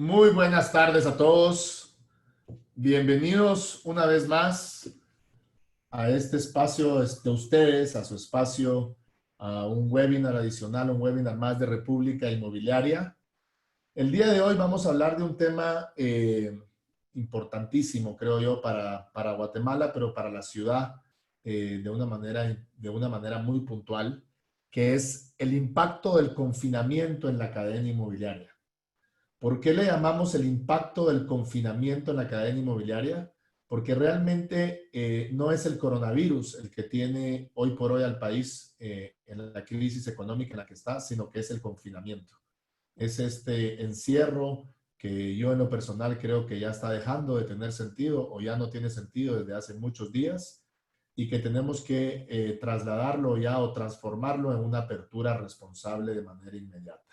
Muy buenas tardes a todos. Bienvenidos una vez más a este espacio de ustedes, a su espacio, a un webinar adicional, un webinar más de República Inmobiliaria. El día de hoy vamos a hablar de un tema importantísimo, creo yo, para Guatemala, pero para la ciudad de una manera muy puntual, que es el impacto del confinamiento en la cadena inmobiliaria. ¿Por qué le llamamos el impacto del confinamiento en la cadena inmobiliaria? Porque realmente no es el coronavirus el que tiene hoy por hoy al país en la crisis económica en la que está, sino que es el confinamiento. Es este encierro que yo en lo personal creo que ya está dejando de tener sentido o ya no tiene sentido desde hace muchos días y que tenemos que trasladarlo ya o transformarlo en una apertura responsable de manera inmediata.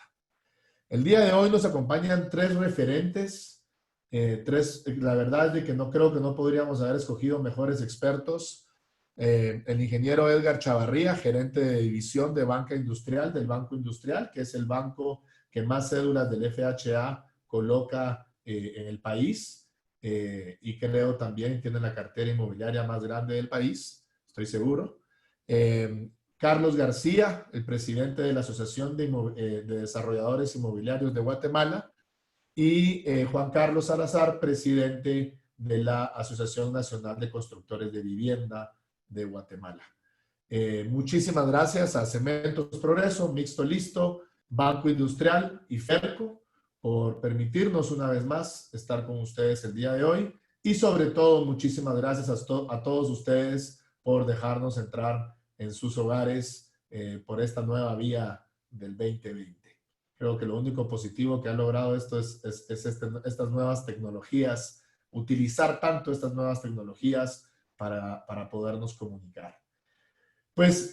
El día de hoy nos acompañan tres referentes, la verdad es de que no creo que no podríamos haber escogido mejores expertos. El ingeniero Edgar Chavarría, gerente de división de banca industrial del Banco Industrial, que es el banco que más cédulas del FHA coloca en el país y creo también tiene la cartera inmobiliaria más grande del país, estoy seguro. Eh, Carlos García, el presidente de la Asociación de Desarrolladores Inmobiliarios de Guatemala, y Juan Carlos Salazar, presidente de la Asociación Nacional de Constructores de Vivienda de Guatemala. Muchísimas gracias a Cementos Progreso, Mixto Listo, Banco Industrial y Ferco por permitirnos una vez más estar con ustedes el día de hoy y sobre todo muchísimas gracias a todos ustedes por dejarnos entrar en sus hogares por esta nueva vía del 2020. Creo que lo único positivo que ha logrado esto es estas nuevas tecnologías, utilizar tanto estas nuevas tecnologías para podernos comunicar. Pues,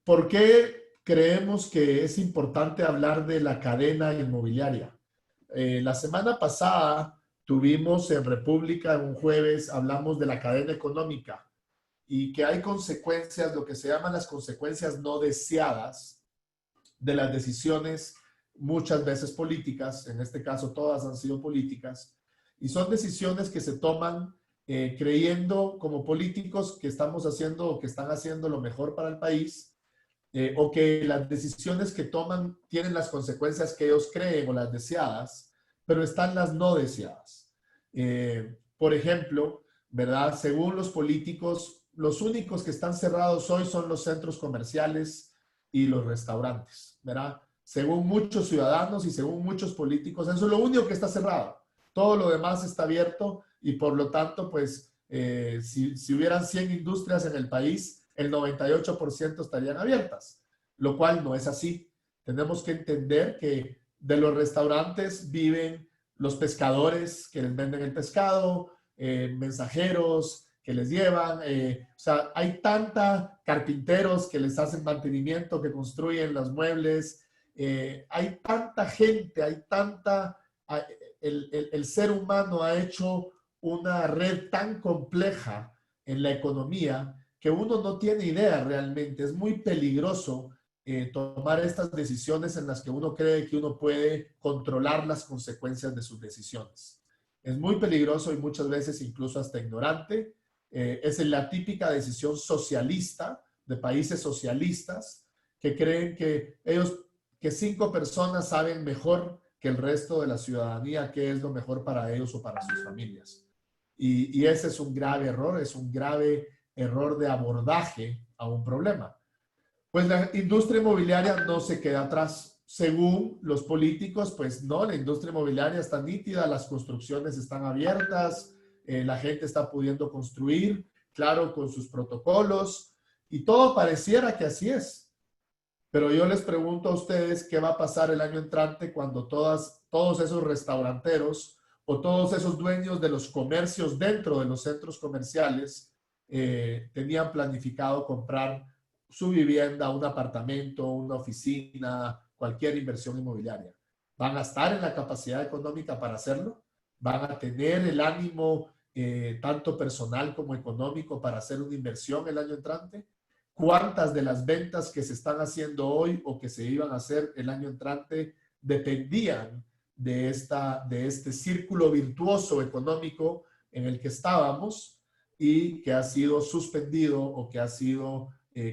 ¿por qué creemos que es importante hablar de la cadena inmobiliaria? La semana pasada tuvimos en República, un jueves, hablamos de la cadena económica y que hay consecuencias, lo que se llaman las consecuencias no deseadas de las decisiones muchas veces políticas, en este caso todas han sido políticas, y son decisiones que se toman creyendo como políticos que estamos haciendo o que están haciendo lo mejor para el país, o que las decisiones que toman tienen las consecuencias que ellos creen o las deseadas, pero están las no deseadas. Por ejemplo, ¿verdad? Según los políticos, los únicos que están cerrados hoy son los centros comerciales y los restaurantes, ¿verdad? Según muchos ciudadanos y según muchos políticos, eso es lo único que está cerrado. Todo lo demás está abierto y por lo tanto, pues, si hubieran 100 industrias en el país, el 98% estarían abiertas, lo cual no es así. Tenemos que entender que de los restaurantes viven los pescadores que les venden el pescado, mensajeros que les llevan, o sea, hay tanta carpinteros que les hacen mantenimiento, que construyen los muebles, hay tanta gente, hay tanta, el ser humano ha hecho una red tan compleja en la economía que uno no tiene idea realmente. Es muy peligroso tomar estas decisiones en las que uno cree que uno puede controlar las consecuencias de sus decisiones. Es muy peligroso y muchas veces incluso hasta ignorante. Es la típica decisión socialista de países socialistas que creen que que 5 personas saben mejor que el resto de la ciudadanía qué es lo mejor para ellos o para sus familias. Y ese es un grave error, es un grave error de abordaje a un problema. Pues la industria inmobiliaria no se queda atrás. Según los políticos, pues no, la industria inmobiliaria está nítida, las construcciones están abiertas, la gente está pudiendo construir, claro, con sus protocolos, y todo pareciera que así es. Pero yo les pregunto a ustedes qué va a pasar el año entrante cuando todos esos restauranteros o todos esos dueños de los comercios dentro de los centros comerciales tenían planificado comprar su vivienda, un apartamento, una oficina, cualquier inversión inmobiliaria. ¿Van a estar en la capacidad económica para hacerlo? ¿Van a tener el ánimo tanto personal como económico para hacer una inversión el año entrante? ¿Cuántas de las ventas que se están haciendo hoy o que se iban a hacer el año entrante dependían de este círculo virtuoso económico en el que estábamos y que ha sido suspendido o que ha sido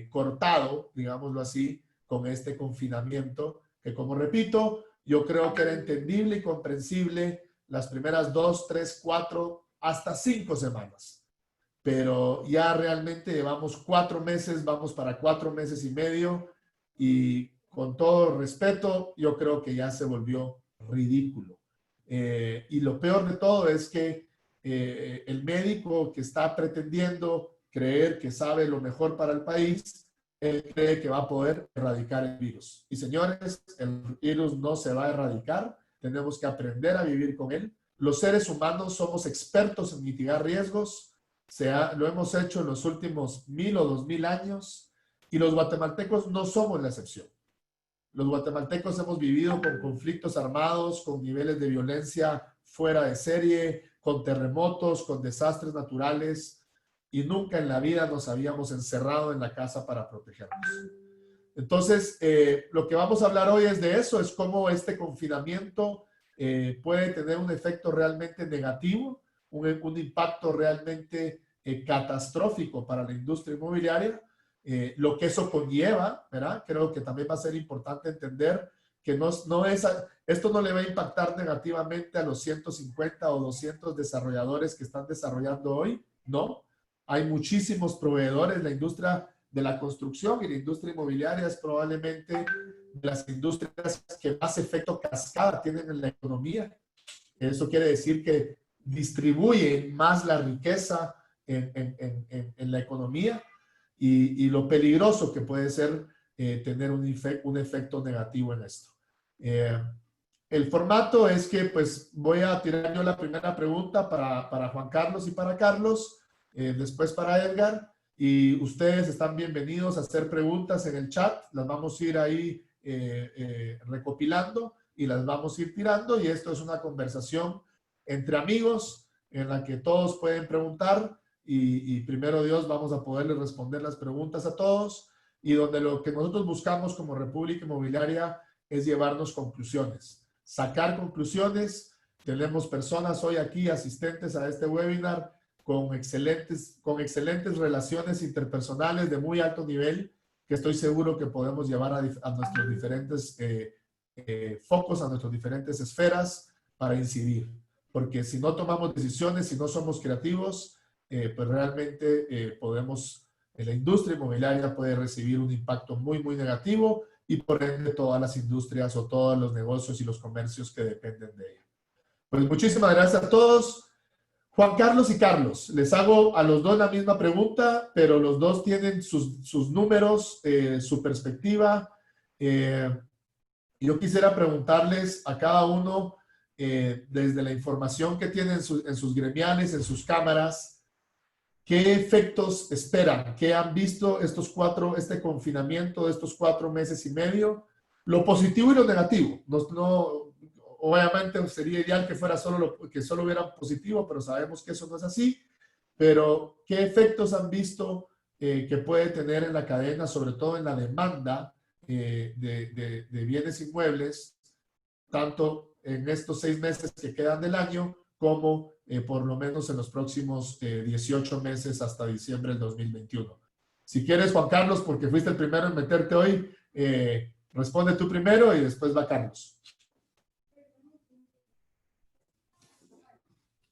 cortado, digámoslo así, con este confinamiento, que como repito, yo creo que era entendible y comprensible las primeras 2, 3, 4, hasta 5 semanas. Pero ya realmente llevamos 4 meses, vamos para 4 meses y medio, y con todo respeto, yo creo que ya se volvió ridículo. Y lo peor de todo es que el médico que está pretendiendo creer que sabe lo mejor para el país, él cree que va a poder erradicar el virus. Y señores, el virus no se va a erradicar, tenemos que aprender a vivir con él. Los seres humanos somos expertos en mitigar riesgos, lo hemos hecho en los últimos 1000 o 2000 años, y los guatemaltecos no somos la excepción. Los guatemaltecos hemos vivido con conflictos armados, con niveles de violencia fuera de serie, con terremotos, con desastres naturales, y nunca en la vida nos habíamos encerrado en la casa para protegernos. Entonces, lo que vamos a hablar hoy es de eso, es cómo este confinamiento puede tener un efecto realmente negativo, un impacto realmente catastrófico para la industria inmobiliaria, lo que eso conlleva, ¿verdad? Creo que también va a ser importante entender que esto no le va a impactar negativamente a los 150 o 200 desarrolladores que están desarrollando hoy, ¿no? Hay muchísimos proveedores, la industria de la construcción y la industria inmobiliaria es probablemente de las industrias que más efecto cascada tienen en la economía. Eso quiere decir que distribuyen más la riqueza en la economía, y lo peligroso que puede ser tener un efecto negativo en esto. El formato es que pues voy a tirar yo la primera pregunta para Juan Carlos y para Carlos, después para Edgar, y ustedes están bienvenidos a hacer preguntas en el chat, las vamos a ir ahí recopilando y las vamos a ir tirando, y esto es una conversación entre amigos en la que todos pueden preguntar, y primero Dios vamos a poderle responder las preguntas a todos, y donde lo que nosotros buscamos como República Inmobiliaria es llevarnos conclusiones, sacar conclusiones. Tenemos personas hoy aquí asistentes a este webinar con excelentes relaciones interpersonales de muy alto nivel, que estoy seguro que podemos llevar a nuestros diferentes focos, a nuestras diferentes esferas para incidir. Porque si no tomamos decisiones, si no somos creativos, pues realmente la industria inmobiliaria puede recibir un impacto muy, muy negativo, y por ende todas las industrias o todos los negocios y los comercios que dependen de ella. Pues muchísimas gracias a todos. Juan Carlos y Carlos, les hago a los dos la misma pregunta, pero los dos tienen sus números, su perspectiva. Yo quisiera preguntarles a cada uno, desde la información que tienen en sus gremiales, en sus cámaras, ¿qué efectos esperan? ¿Qué han visto este confinamiento de estos 4 meses y medio? Lo positivo y lo negativo. Obviamente sería ideal que fuera que solo hubiera positivo, pero sabemos que eso no es así. Pero, ¿qué efectos han visto que puede tener en la cadena, sobre todo en la demanda de bienes inmuebles, tanto en estos 6 meses que quedan del año, como por lo menos en los próximos 18 meses hasta diciembre del 2021? Si quieres, Juan Carlos, porque fuiste el primero en meterte hoy, responde tú primero y después va Carlos.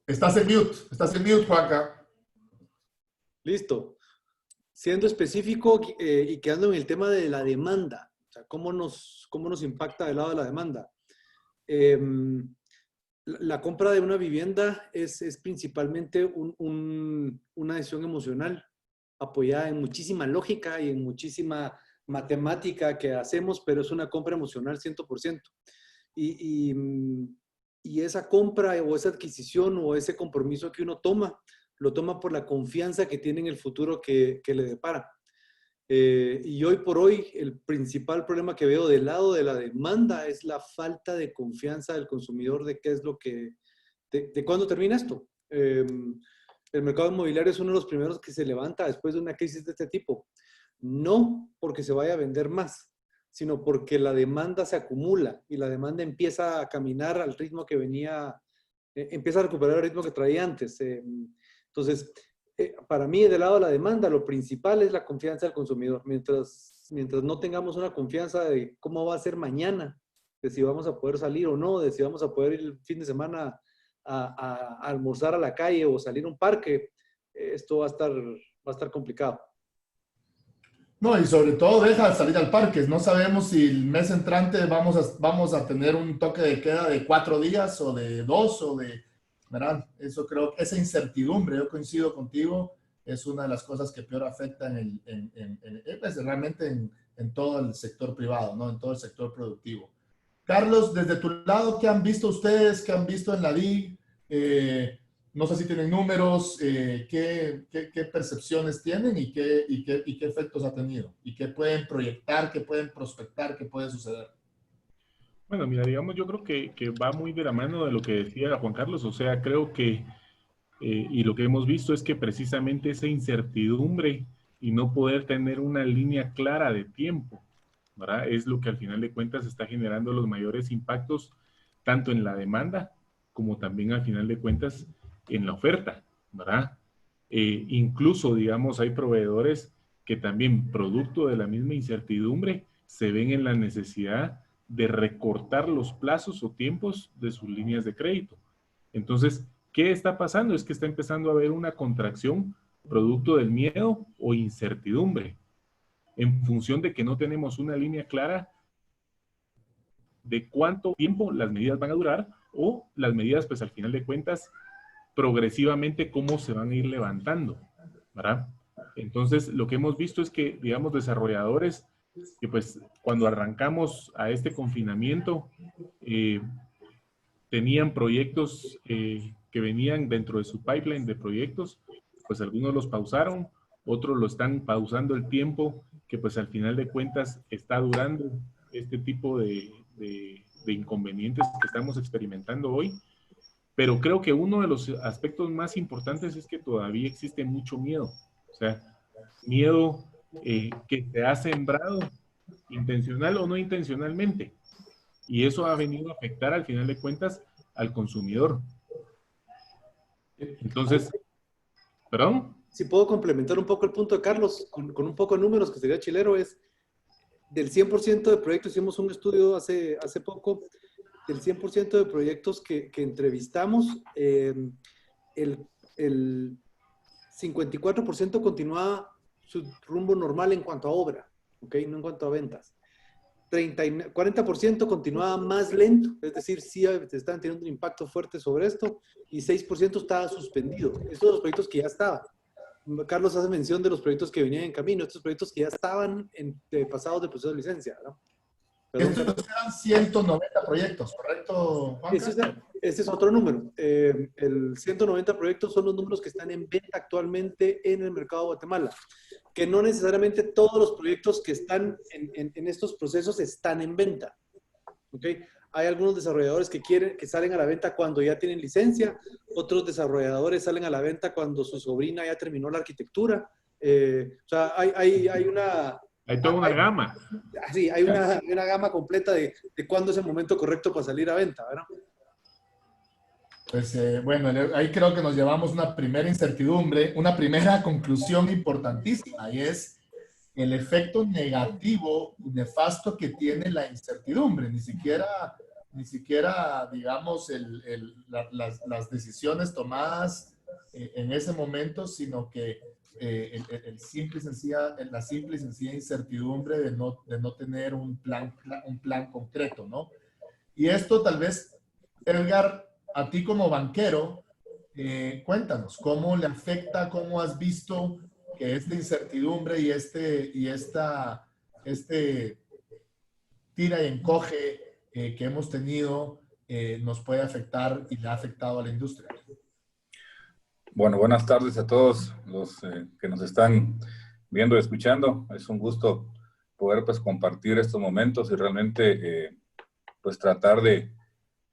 Estás en mute, Juanca. Listo. Siendo específico y quedando en el tema de la demanda, o sea, ¿cómo nos impacta del lado de la demanda? La compra de una vivienda es principalmente una decisión emocional, apoyada en muchísima lógica y en muchísima matemática que hacemos, pero es una compra emocional 100%. Y esa compra o esa adquisición o ese compromiso que uno toma, lo toma por la confianza que tiene en el futuro que le depara. Y hoy por hoy el principal problema que veo del lado de la demanda es la falta de confianza del consumidor de qué es lo que, de cuándo termina esto. El mercado inmobiliario es uno de los primeros que se levanta después de una crisis de este tipo. No porque se vaya a vender más, sino porque la demanda se acumula y la demanda empieza a caminar al ritmo que venía, empieza a recuperar el ritmo que traía antes. Entonces, para mí, del lado de la demanda, lo principal es la confianza del consumidor. Mientras no tengamos una confianza de cómo va a ser mañana, de si vamos a poder salir o no, de si vamos a poder ir el fin de semana a almorzar a la calle o salir a un parque, esto va a estar complicado. No, y sobre todo deja de salir al parque. No sabemos si el mes entrante vamos a tener un toque de queda de 4 días o de 2 o de, ¿verdad? Eso creo que esa incertidumbre, yo coincido contigo, es una de las cosas que peor afectan pues, realmente en todo el sector privado, ¿no? En todo el sector productivo. Carlos, desde tu lado, ¿qué han visto ustedes? ¿Qué han visto en la DIG? No sé si tienen números, qué percepciones tienen y qué efectos ha tenido, y qué pueden proyectar, qué pueden prospectar, qué puede suceder. Bueno, mira, digamos, yo creo que va muy de la mano de lo que decía Juan Carlos. O sea, creo que, y lo que hemos visto es que precisamente esa incertidumbre y no poder tener una línea clara de tiempo, ¿verdad? Es lo que al final de cuentas está generando los mayores impactos, tanto en la demanda como también al final de cuentas en la oferta, ¿verdad? Incluso, digamos, hay proveedores que también, producto de la misma incertidumbre, se ven en la necesidad de recortar los plazos o tiempos de sus líneas de crédito. Entonces, ¿qué está pasando? Es que está empezando a haber una contracción producto del miedo o incertidumbre, en función de que no tenemos una línea clara de cuánto tiempo las medidas van a durar, o las medidas, pues al final de cuentas, progresivamente cómo se van a ir levantando, ¿verdad? Entonces, lo que hemos visto es que, digamos, desarrolladores que pues cuando arrancamos a este confinamiento, tenían proyectos que venían dentro de su pipeline de proyectos, pues algunos los pausaron, otros lo están pausando el tiempo que pues al final de cuentas está durando este tipo de inconvenientes que estamos experimentando hoy. Pero creo que uno de los aspectos más importantes es que todavía existe mucho miedo. O sea, miedo que se ha sembrado intencional o no intencionalmente. Y eso ha venido a afectar al final de cuentas al consumidor. Entonces, ¿perdón? Si puedo complementar un poco el punto de Carlos con un poco de números, que sería chilero, es del 100% de proyectos, hicimos un estudio hace poco, del 100% de proyectos que entrevistamos, el 54% continuaba su rumbo normal en cuanto a obra, ¿ok? No en cuanto a ventas. 40% continuaba más lento, es decir, sí estaban teniendo un impacto fuerte sobre esto, y 6% estaba suspendido. Estos son los proyectos que ya estaban. Carlos hace mención de los proyectos que venían en camino, estos proyectos que ya estaban pasados de proceso de licencia, ¿no? Estos eran 190 proyectos, ¿correcto, Juanca? Ese es otro número. El 190 proyectos son los números que están en venta actualmente en el mercado de Guatemala, que no necesariamente todos los proyectos que están en estos procesos están en venta. ¿Okay? Hay algunos desarrolladores que salen a la venta cuando ya tienen licencia, otros desarrolladores salen a la venta cuando su sobrina ya terminó la arquitectura. O sea, hay una... Hay toda una gama. Sí, hay una gama completa de cuándo es el momento correcto para salir a venta, ¿verdad? Pues bueno, ahí creo que nos llevamos una primera incertidumbre, una primera conclusión importantísima, y es el efecto negativo y nefasto que tiene la incertidumbre. Ni siquiera digamos, las decisiones tomadas en ese momento, sino que la simple y sencilla incertidumbre de no tener un plan concreto, ¿no? Y esto tal vez, Edgar, a ti como banquero, cuéntanos, ¿cómo le afecta, cómo has visto que esta incertidumbre y este tira y encoge que hemos tenido nos puede afectar y le ha afectado a la industria? Bueno, buenas tardes a todos los que nos están viendo y escuchando. Es un gusto poder pues compartir estos momentos y realmente pues tratar de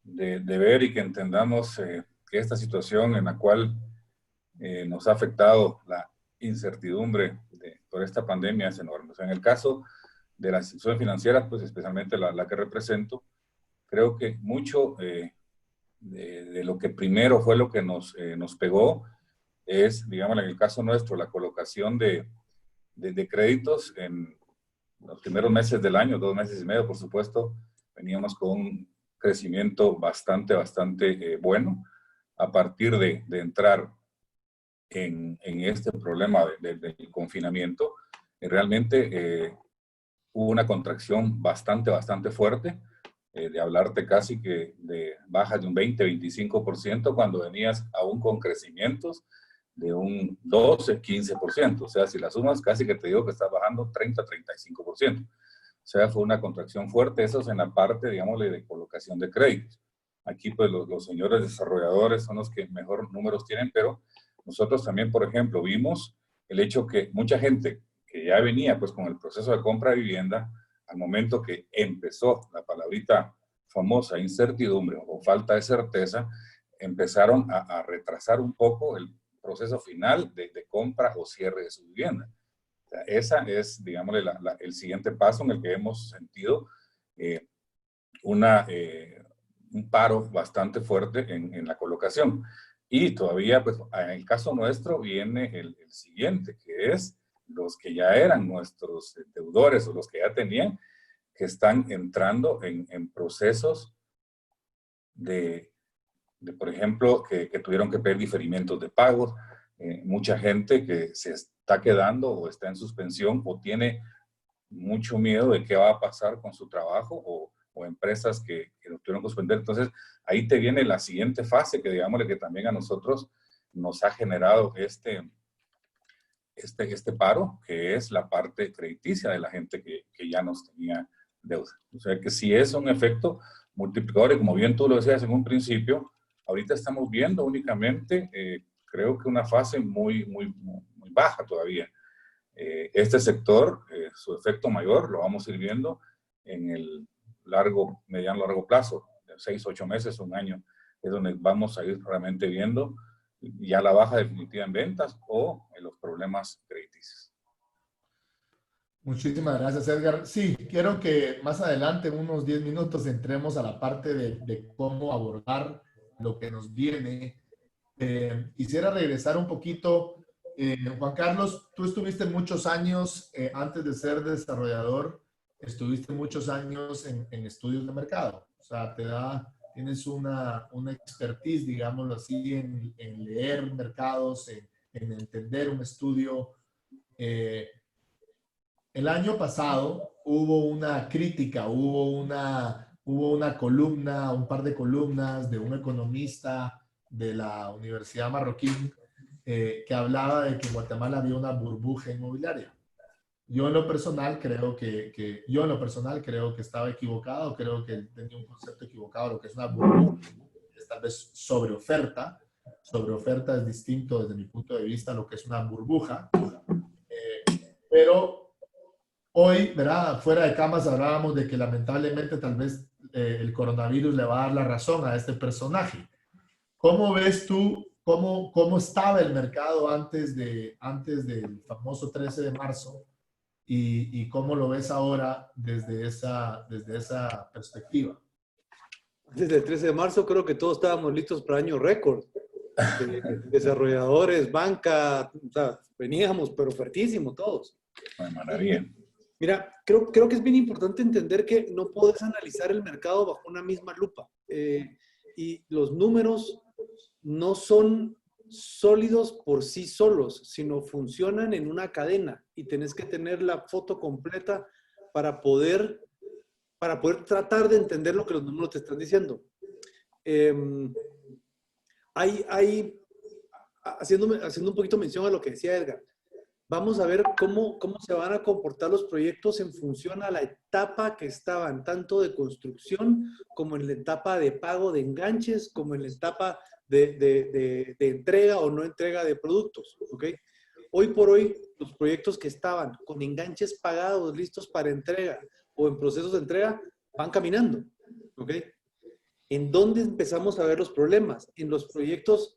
ver y que entendamos que esta situación en la cual nos ha afectado la incertidumbre por esta pandemia es enorme. O sea, en el caso de las instituciones financieras, pues especialmente la que represento, creo que mucho de lo que primero fue lo que nos pegó es, digamos, en el caso nuestro, la colocación de créditos en los primeros meses del año, 2 meses y medio, por supuesto, veníamos con un crecimiento bastante bueno. A partir de entrar en este problema del confinamiento, realmente hubo una contracción bastante fuerte, de hablarte casi que de bajas de un 20-25%, cuando venías aún con crecimientos de un 12-15%. O sea, si las sumas, casi que te digo que está bajando 30-35%. O sea, fue una contracción fuerte. Eso es en la parte, digámosle, de colocación de créditos. Aquí, pues, los señores desarrolladores son los que mejor números tienen, pero nosotros también, por ejemplo, vimos el hecho que mucha gente que ya venía, pues, con el proceso de compra de vivienda, al momento que empezó la palabrita famosa incertidumbre o falta de certeza, empezaron a retrasar un poco el proceso final de compra o cierre de su vivienda. O sea, esa es, digámosle, el siguiente paso en el que hemos sentido un paro bastante fuerte en la colocación. Y todavía, pues, en el caso nuestro viene el siguiente, que es los que ya eran nuestros deudores o los que ya tenían, que están entrando en procesos por ejemplo, que tuvieron que pedir diferimientos de pagos, mucha gente que se está quedando o está en suspensión o tiene mucho miedo de qué va a pasar con su trabajo o empresas que lo tuvieron que suspender. Entonces, ahí te viene la siguiente fase que, digámosle, que también a nosotros nos ha generado este paro, que es la parte crediticia de la gente que ya nos tenía deuda. O sea que sí es un efecto multiplicador, y como bien tú lo decías en un principio, ahorita estamos viendo únicamente, creo que una fase muy baja todavía. Este sector, su efecto mayor, lo vamos a ir viendo en el mediano largo plazo, de 6, 8 meses, un año, es donde vamos a ir realmente viendo ya la baja definitiva en ventas o en los problemas crediticios. Muchísimas gracias, Edgar. Sí, quiero que más adelante, en unos 10 minutos, entremos a la parte de cómo abordar lo que nos viene. Quisiera regresar un poquito. Juan Carlos, tú estuviste muchos años, antes de ser desarrollador, estuviste muchos años en estudios de mercado. O sea, tienes una expertise, digámoslo así, en leer mercados, en entender un estudio. El año pasado hubo una crítica, hubo una columna, un par de columnas de un economista de la Universidad Marroquí que hablaba de que en Guatemala había una burbuja inmobiliaria. Yo en lo personal creo que estaba equivocado, creo que tenía un concepto equivocado de lo que es una burbuja, es tal vez sobre oferta. Sobre oferta es distinto desde mi punto de vista a lo que es una burbuja. Pero hoy, ¿verdad? Fuera de camas hablábamos de que lamentablemente tal vez el coronavirus le va a dar la razón a este personaje. ¿Cómo ves tú cómo estaba el mercado antes del famoso 13 de marzo y cómo lo ves ahora desde esa perspectiva? Desde el 13 de marzo creo que todos estábamos listos para año récord. Desarrolladores, banca, o sea, veníamos, pero fuertísimo todos. Maravilla. Mira, creo que es bien importante entender que no puedes analizar el mercado bajo una misma lupa. Y los números no son sólidos por sí solos, sino funcionan en una cadena y tenés que tener la foto completa para poder tratar de entender lo que los números te están diciendo. Haciendo un poquito mención a lo que decía Edgar, vamos a ver cómo se van a comportar los proyectos en función a la etapa que estaban, tanto de construcción como en la etapa de pago de enganches, como en la etapa de entrega o no entrega de productos, ¿ok? Hoy por hoy, los proyectos que estaban con enganches pagados, listos para entrega o en procesos de entrega, van caminando, ¿ok? ¿En dónde empezamos a ver los problemas? En los proyectos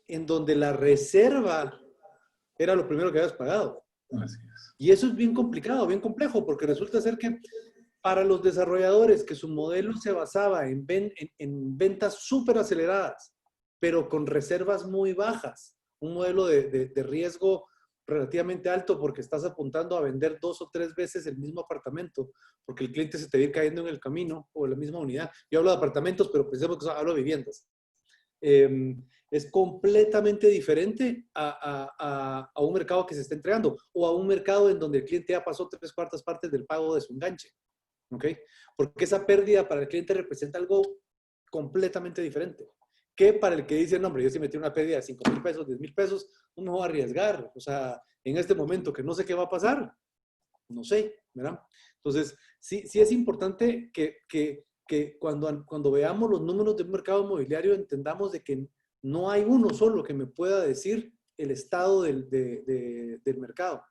en donde la reserva era lo primero que habías pagado. Así es. Y eso es bien complicado, bien complejo, porque resulta ser que para los desarrolladores que su modelo se basaba en ventas súper aceleradas, pero con reservas muy bajas, un modelo de riesgo relativamente alto porque estás apuntando a vender 2 o 3 veces el mismo apartamento, porque el cliente se te va a ir cayendo en el camino o en la misma unidad. Yo hablo de apartamentos, pero pensemos que hablo de viviendas. Es completamente diferente a un mercado que se está entregando o a un mercado en donde el cliente ya pasó 3/4 partes del pago de su enganche. ¿Ok? Porque esa pérdida para el cliente representa algo completamente diferente que para el que dice, no, hombre, yo si metí una pérdida de 5,000 pesos, 10,000 pesos, no me voy a arriesgar. O sea, en este momento que no sé qué va a pasar, no sé, ¿verdad? Entonces, sí es importante que cuando veamos los números del mercado inmobiliario entendamos de que no hay uno solo que me pueda decir el estado del mercado.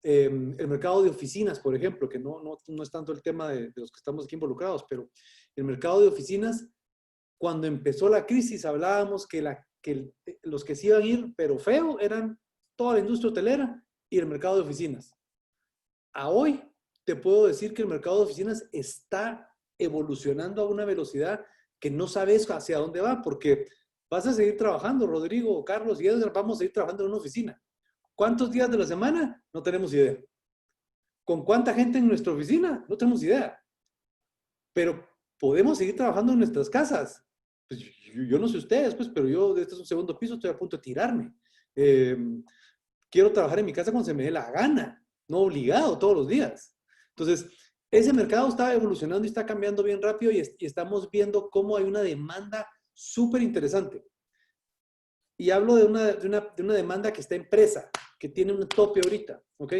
El mercado de oficinas, por ejemplo, que no es tanto el tema de los que estamos aquí involucrados, pero el mercado de oficinas, cuando empezó la crisis, hablábamos que los que se iban a ir, pero feo, eran toda la industria hotelera y el mercado de oficinas. A hoy te puedo decir que el mercado de oficinas está evolucionando a una velocidad que no sabes hacia dónde va, porque vas a seguir trabajando, Rodrigo, Carlos y Edgar, vamos a seguir trabajando en una oficina. ¿Cuántos días de la semana? No tenemos idea. ¿Con cuánta gente en nuestra oficina? No tenemos idea. Pero podemos seguir trabajando en nuestras casas. Pues yo no sé ustedes, pues, pero yo de este es un segundo piso, estoy a punto de tirarme. Quiero trabajar en mi casa cuando se me dé la gana, no obligado todos los días. Entonces, ese mercado está evolucionando y está cambiando bien rápido y estamos viendo cómo hay una demanda súper interesante. Y hablo de una demanda que está en presa, que tiene un tope ahorita, ¿ok?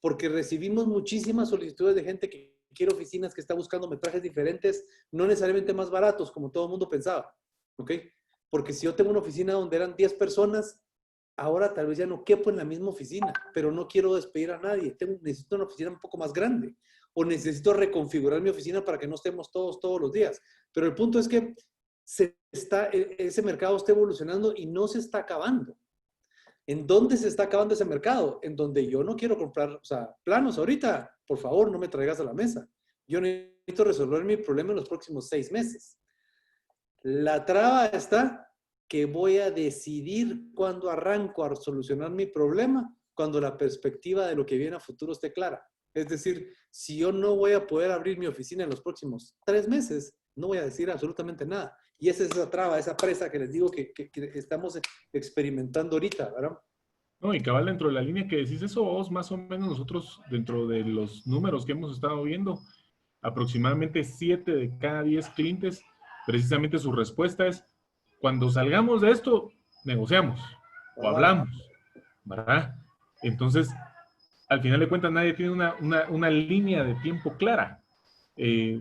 Porque recibimos muchísimas solicitudes de gente que quiere oficinas, que está buscando metrajes diferentes, no necesariamente más baratos, como todo el mundo pensaba, ¿ok? Porque si yo tengo una oficina donde eran 10 personas, ahora tal vez ya no quepo en la misma oficina, pero no quiero despedir a nadie. Necesito una oficina un poco más grande o necesito reconfigurar mi oficina para que no estemos todos los días. Pero el punto es que ese mercado está evolucionando y no se está acabando. ¿En dónde se está acabando ese mercado? En donde yo no quiero comprar, o sea, planos ahorita, por favor, no me traigas a la mesa. Yo necesito resolver mi problema en los próximos 6 meses. La traba está que voy a decidir cuándo arranco a solucionar mi problema cuando la perspectiva de lo que viene a futuro esté clara. Es decir, si yo no voy a poder abrir mi oficina en los próximos 3 meses, no voy a decir absolutamente nada. Y esa es esa traba, esa presa que les digo que estamos experimentando ahorita, ¿verdad? No, y cabal, dentro de la línea que decís eso, vos, más o menos nosotros, dentro de los números que hemos estado viendo, aproximadamente 7 de cada 10 clientes, precisamente su respuesta es, cuando salgamos de esto, negociamos o hablamos, ¿verdad? Entonces, al final de cuentas, nadie tiene una línea de tiempo clara. Y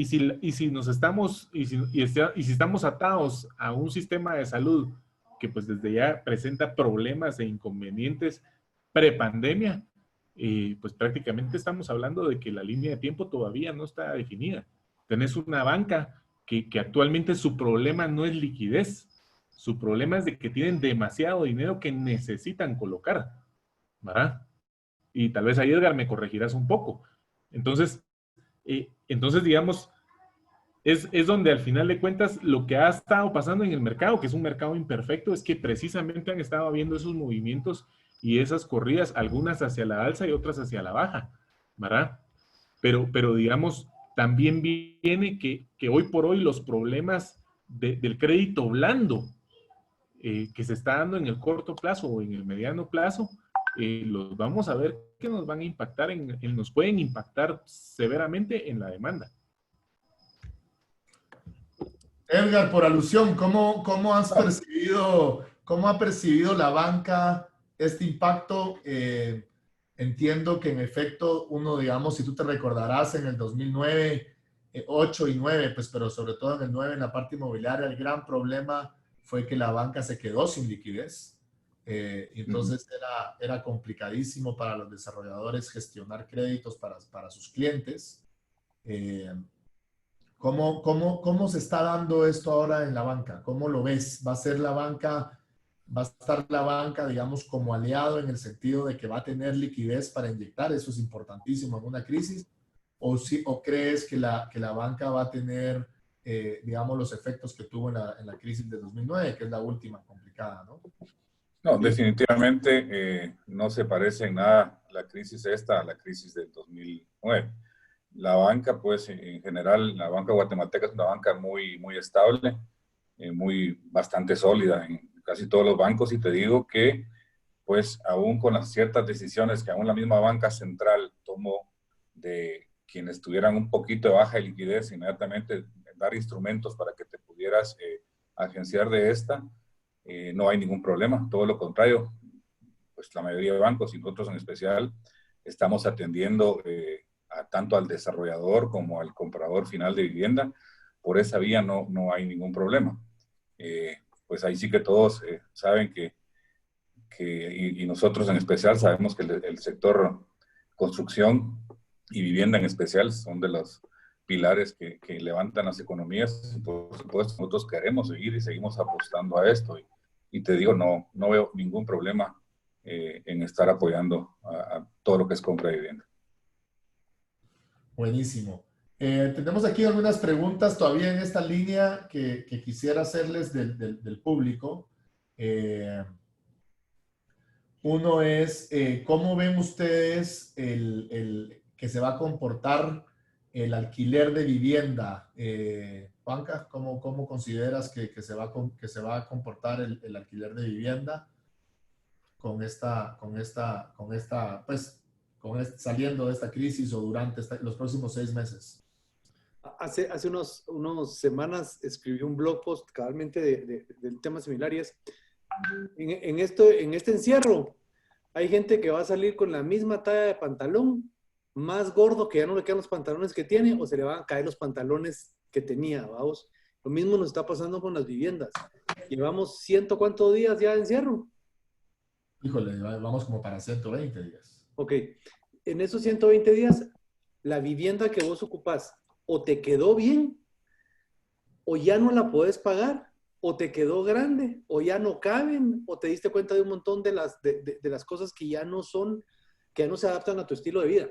si nos estamos, y si estamos atados a un sistema de salud que pues desde ya presenta problemas e inconvenientes prepandemia, pues prácticamente estamos hablando de que la línea de tiempo todavía no está definida. Tenés una banca que actualmente su problema no es liquidez, su problema es de que tienen demasiado dinero que necesitan colocar, ¿verdad? Y tal vez ahí, Edgar, me corregirás un poco. Entonces, digamos, es donde al final de cuentas lo que ha estado pasando en el mercado, que es un mercado imperfecto, es que precisamente han estado habiendo esos movimientos y esas corridas, algunas hacia la alza y otras hacia la baja, ¿verdad? Pero digamos, también viene que hoy por hoy los problemas del crédito blando que se está dando en el corto plazo o en el mediano plazo, los vamos a ver que nos van a impactar, nos pueden impactar severamente en la demanda. Edgar, por alusión, ¿cómo ha percibido la banca este impacto? Entiendo que en efecto uno, digamos, si tú te recordarás en el 2009, 8 y 9, pues, pero sobre todo en el 9 en la parte inmobiliaria, el gran problema fue que la banca se quedó sin liquidez. Entonces era complicadísimo para los desarrolladores gestionar créditos para sus clientes. ¿Cómo se está dando esto ahora en la banca? ¿Cómo lo ves? ¿Va a ser la banca va a estar la banca, digamos, como aliado en el sentido de que va a tener liquidez para inyectar, eso es importantísimo en una crisis, o crees que la banca va a tener, digamos, los efectos que tuvo en la crisis de 2009, que es la última complicada, ¿no? No, definitivamente no se parece en nada la crisis esta a la crisis del 2009. La banca, pues en general, la banca guatemalteca es una banca muy, muy estable, bastante sólida en casi todos los bancos, y te digo que, pues aún con las ciertas decisiones que aún la misma banca central tomó de quienes tuvieran un poquito de baja de liquidez, inmediatamente dar instrumentos para que te pudieras agenciar de esta, no hay ningún problema, todo lo contrario, pues la mayoría de bancos y nosotros en especial estamos atendiendo tanto al desarrollador como al comprador final de vivienda. Por esa vía no hay ningún problema. Pues ahí sí que todos saben y nosotros en especial sabemos que el sector construcción y vivienda en especial son de los pilares que levantan las economías. Por supuesto, nosotros queremos seguir y seguimos apostando a esto. Y te digo, no veo ningún problema en estar apoyando a todo lo que es compra de vivienda. Buenísimo. Tenemos aquí algunas preguntas todavía en esta línea que quisiera hacerles del público. Uno es, ¿cómo ven ustedes que se va a comportar el alquiler de vivienda? Juanca, ¿cómo consideras que se va a comportar el alquiler de vivienda saliendo de esta crisis o durante los próximos 6 meses? Hace unos semanas escribí un blog post cabalmente del tema similar, y es, en este encierro hay gente que va a salir con la misma talla de pantalón, más gordo, que ya no le quedan los pantalones que tiene, o se le van a caer los pantalones que tenía, vamos. Lo mismo nos está pasando con las viviendas. Llevamos ¿cuántos días ya de encierro? Híjole, vamos como para 120 días. Ok, en esos 120 días, la vivienda que vos ocupás o te quedó bien, o ya no la podés pagar, o te quedó grande, o ya no caben, o te diste cuenta de un montón de las cosas que ya no se adaptan a tu estilo de vida.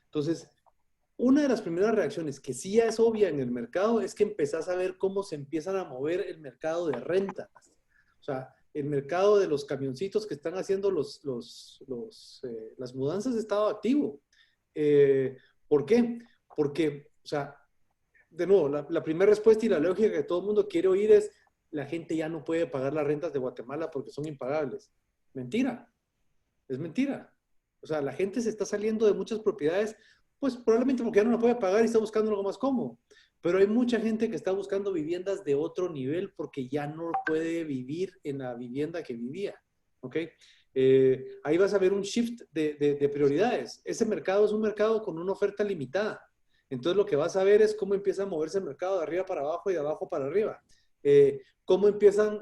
Entonces, una de las primeras reacciones que sí ya es obvia en el mercado es que empezás a ver cómo se empiezan a mover el mercado de rentas. O sea, el mercado de los camioncitos que están haciendo las mudanzas ha estado activo. ¿Por qué? Porque, o sea, de nuevo, la primera respuesta y la lógica que todo el mundo quiere oír es: la gente ya no puede pagar las rentas de Guatemala porque son impagables. Mentira. Es mentira. O sea, la gente se está saliendo de muchas propiedades, pues probablemente porque ya no la puede pagar y está buscando algo más cómodo. Pero hay mucha gente que está buscando viviendas de otro nivel porque ya no puede vivir en la vivienda que vivía. ¿Ok? Ahí vas a ver un shift de prioridades. Ese mercado es un mercado con una oferta limitada. Entonces lo que vas a ver es cómo empieza a moverse el mercado de arriba para abajo y de abajo para arriba. Cómo empieza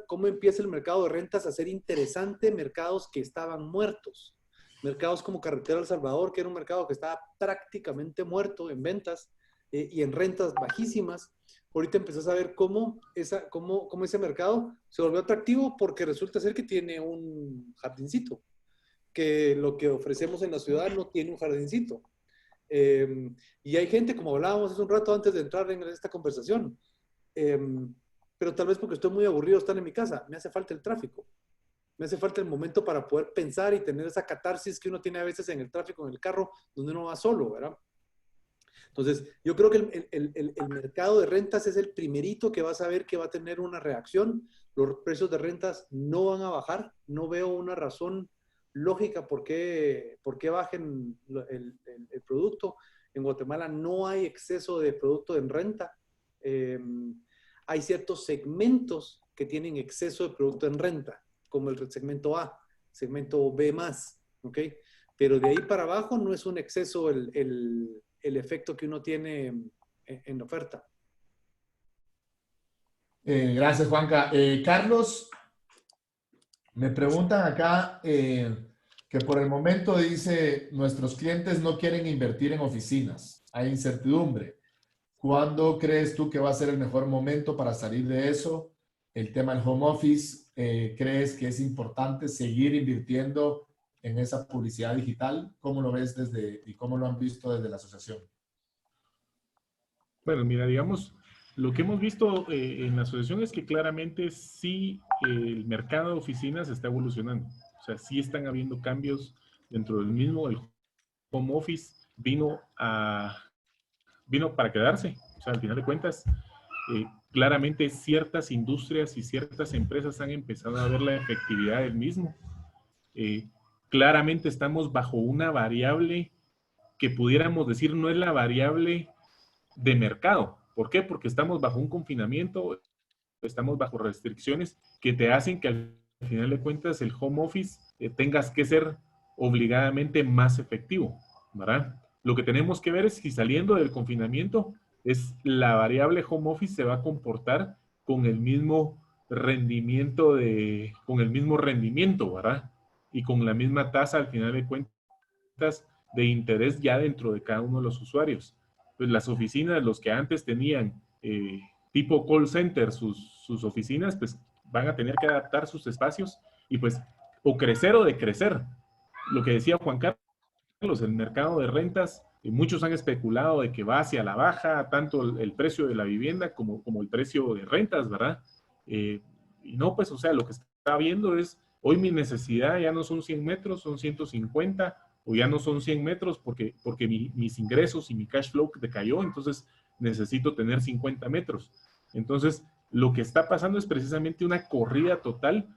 el mercado de rentas a ser interesante, mercados que estaban muertos. Mercados como Carretera El Salvador, que era un mercado que estaba prácticamente muerto en ventas y en rentas bajísimas. Ahorita empezás a ver cómo ese mercado se volvió atractivo, porque resulta ser que tiene un jardincito, que lo que ofrecemos en la ciudad no tiene un jardincito. Y hay gente, como hablábamos hace un rato antes de entrar en esta conversación, pero tal vez porque estoy muy aburrido de estar en mi casa, me hace falta el tráfico. Me hace falta el momento para poder pensar y tener esa catarsis que uno tiene a veces en el tráfico, en el carro, donde uno va solo, ¿verdad? Entonces, yo creo que el mercado de rentas es el primerito que vas a ver que va a tener una reacción. Los precios de rentas no van a bajar. No veo una razón lógica por qué bajen el producto. En Guatemala no hay exceso de producto en renta. Hay ciertos segmentos que tienen exceso de producto en renta, como el segmento A, segmento B+, ¿ok? Pero de ahí para abajo no es un exceso el efecto que uno tiene en la oferta. Gracias, Juanca. Carlos, me preguntan acá que por el momento dice, nuestros clientes no quieren invertir en oficinas, hay incertidumbre. ¿Cuándo crees tú que va a ser el mejor momento para salir de eso? El tema del home office, crees que es importante seguir invirtiendo en esa publicidad digital? ¿Cómo lo ves y cómo lo han visto desde la asociación? Bueno, mira, digamos, lo que hemos visto en la asociación es que claramente sí el mercado de oficinas está evolucionando. O sea, sí están habiendo cambios dentro del mismo. El home office vino para quedarse. O sea, al final de cuentas, claramente ciertas industrias y ciertas empresas han empezado a ver la efectividad del mismo. Claramente estamos bajo una variable que pudiéramos decir no es la variable de mercado. ¿Por qué? Porque estamos bajo un confinamiento, estamos bajo restricciones que te hacen que al final de cuentas el home office tengas que ser obligadamente más efectivo, ¿verdad? Lo que tenemos que ver es si saliendo del confinamiento es la variable home office se va a comportar con el mismo rendimiento ¿verdad? Y con la misma tasa al final de cuentas de interés ya dentro de cada uno de los usuarios. Pues las oficinas, los que antes tenían tipo call center, sus oficinas, pues van a tener que adaptar sus espacios y pues o crecer o decrecer. Lo que decía Juan Carlos, el mercado de rentas, muchos han especulado de que va hacia la baja, tanto el precio de la vivienda como el precio de rentas, ¿verdad? Y no, pues, o sea, lo que está viendo es, hoy mi necesidad ya no son 100 metros, son 150, o ya no son 100 metros porque mis ingresos y mi cash flow decayó, entonces necesito tener 50 metros. Entonces, lo que está pasando es precisamente una corrida total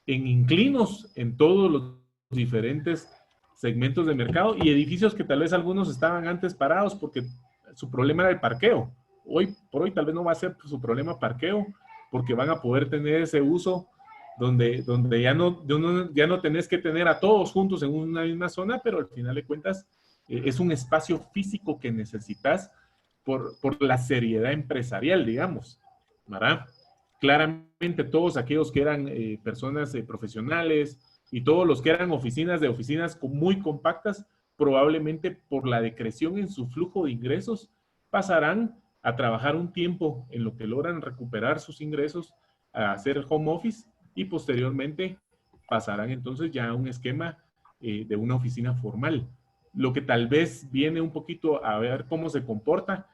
en inclinos en todos los diferentes segmentos de mercado y edificios que tal vez algunos estaban antes parados porque su problema era el parqueo. Hoy por hoy tal vez no va a ser su problema parqueo porque van a poder tener ese uso donde ya no tenés que tener a todos juntos en una misma zona, pero al final de cuentas es un espacio físico que necesitas por la seriedad empresarial, digamos, ¿verdad? Claramente todos aquellos que eran personas profesionales y todos los que eran oficinas muy compactas, probablemente por la decreción en su flujo de ingresos, pasarán a trabajar un tiempo en lo que logran recuperar sus ingresos, a hacer home office y posteriormente pasarán entonces ya a un esquema de una oficina formal. Lo que tal vez viene un poquito a ver cómo se comporta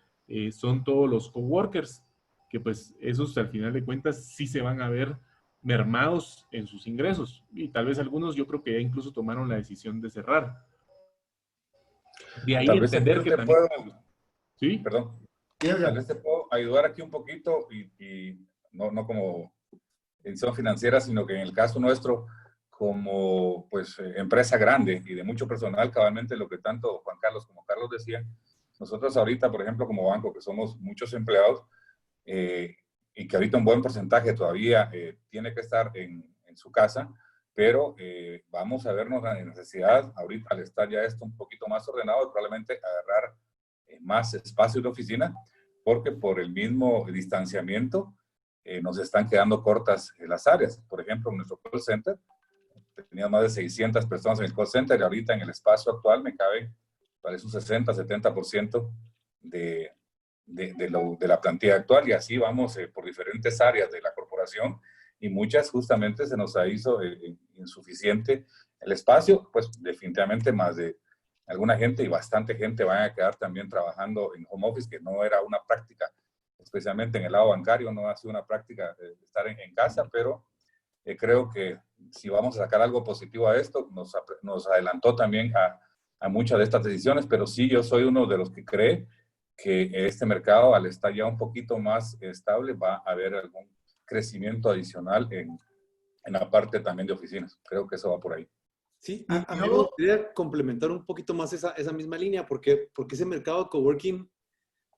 son todos los coworkers, que pues esos al final de cuentas sí se van a ver mermados en sus ingresos. Y tal vez algunos yo creo que ya incluso tomaron la decisión de cerrar. De ahí Tal vez aquí entender yo que te también... puedo, ¿Sí? perdón, Sí, tal vez te puedo ayudar aquí un poquito y no como institución financiera, sino que en el caso nuestro, como pues empresa grande y de mucho personal, cabalmente lo que tanto Juan Carlos como Carlos decían, nosotros ahorita, por ejemplo, como banco, que somos muchos empleados, y que ahorita un buen porcentaje todavía tiene que estar en su casa, pero vamos a vernos la necesidad, ahorita al estar ya esto un poquito más ordenado, probablemente agarrar más espacios de oficina, porque por el mismo distanciamiento nos están quedando cortas las áreas. Por ejemplo, en nuestro call center, tenía más de 600 personas en el call center y ahorita en el espacio actual me cabe, parece un 60-70% de la plantilla actual y así vamos por diferentes áreas de la corporación y muchas justamente se nos ha hizo insuficiente el espacio, pues definitivamente más de alguna gente y bastante gente van a quedar también trabajando en home office, que no era una práctica, especialmente en el lado bancario, no ha sido una práctica de estar en casa, pero creo que si vamos a sacar algo positivo a esto, nos adelantó también a muchas de estas decisiones, pero sí yo soy uno de los que cree que este mercado, al estar ya un poquito más estable, va a haber algún crecimiento adicional en la parte también de oficinas. Creo que eso va por ahí. Sí, a mí me gustaría complementar un poquito más esa misma línea, porque ese mercado de coworking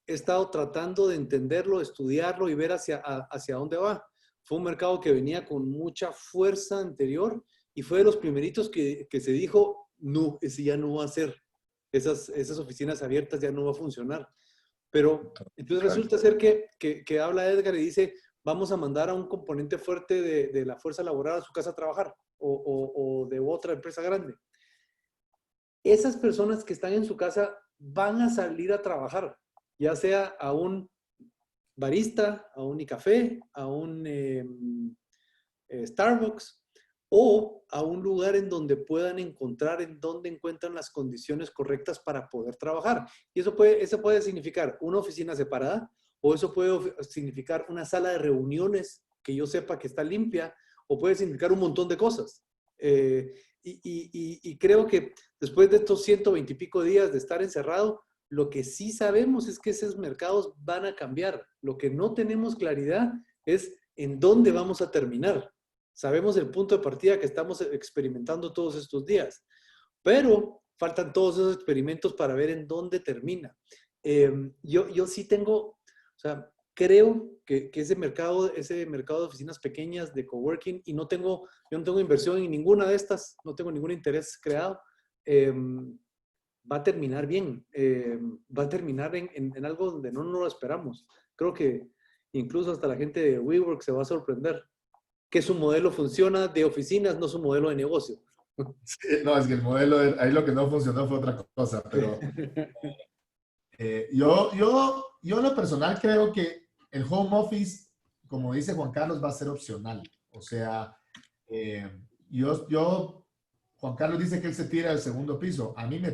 he estado tratando de entenderlo, estudiarlo y ver hacia dónde va. Fue un mercado que venía con mucha fuerza anterior y fue de los primeritos que se dijo, no, ese ya no va a ser. Esas oficinas abiertas ya no va a funcionar. Pero entonces resulta ser que habla Edgar y dice, vamos a mandar a un componente fuerte de la fuerza laboral a su casa a trabajar o de otra empresa grande. Esas personas que están en su casa van a salir a trabajar, ya sea a un barista, a un café, a un Starbucks, o a un lugar en donde puedan encontrar en donde encuentran las condiciones correctas para poder trabajar. Y eso puede significar una oficina separada, o eso puede significar una sala de reuniones que yo sepa que está limpia, o puede significar un montón de cosas. Y creo que después de estos 120 y pico días de estar encerrado, lo que sí sabemos es que esos mercados van a cambiar. Lo que no tenemos claridad es en dónde vamos a terminar. Sabemos el punto de partida que estamos experimentando todos estos días, pero faltan todos esos experimentos para ver en dónde termina. Yo sí tengo, o sea, creo que ese mercado de oficinas pequeñas, de coworking, y yo no tengo inversión en ninguna de estas, no tengo ningún interés creado, va a terminar bien, va a terminar en algo donde no nos lo esperamos. Creo que incluso hasta la gente de WeWork se va a sorprender que su modelo funciona de oficinas, no su modelo de negocio. Sí, no, es que el modelo, ahí lo que no funcionó fue otra cosa, pero yo en lo personal creo que el home office, como dice Juan Carlos, va a ser opcional. O sea, Juan Carlos dice que él se tira del segundo piso. A mí me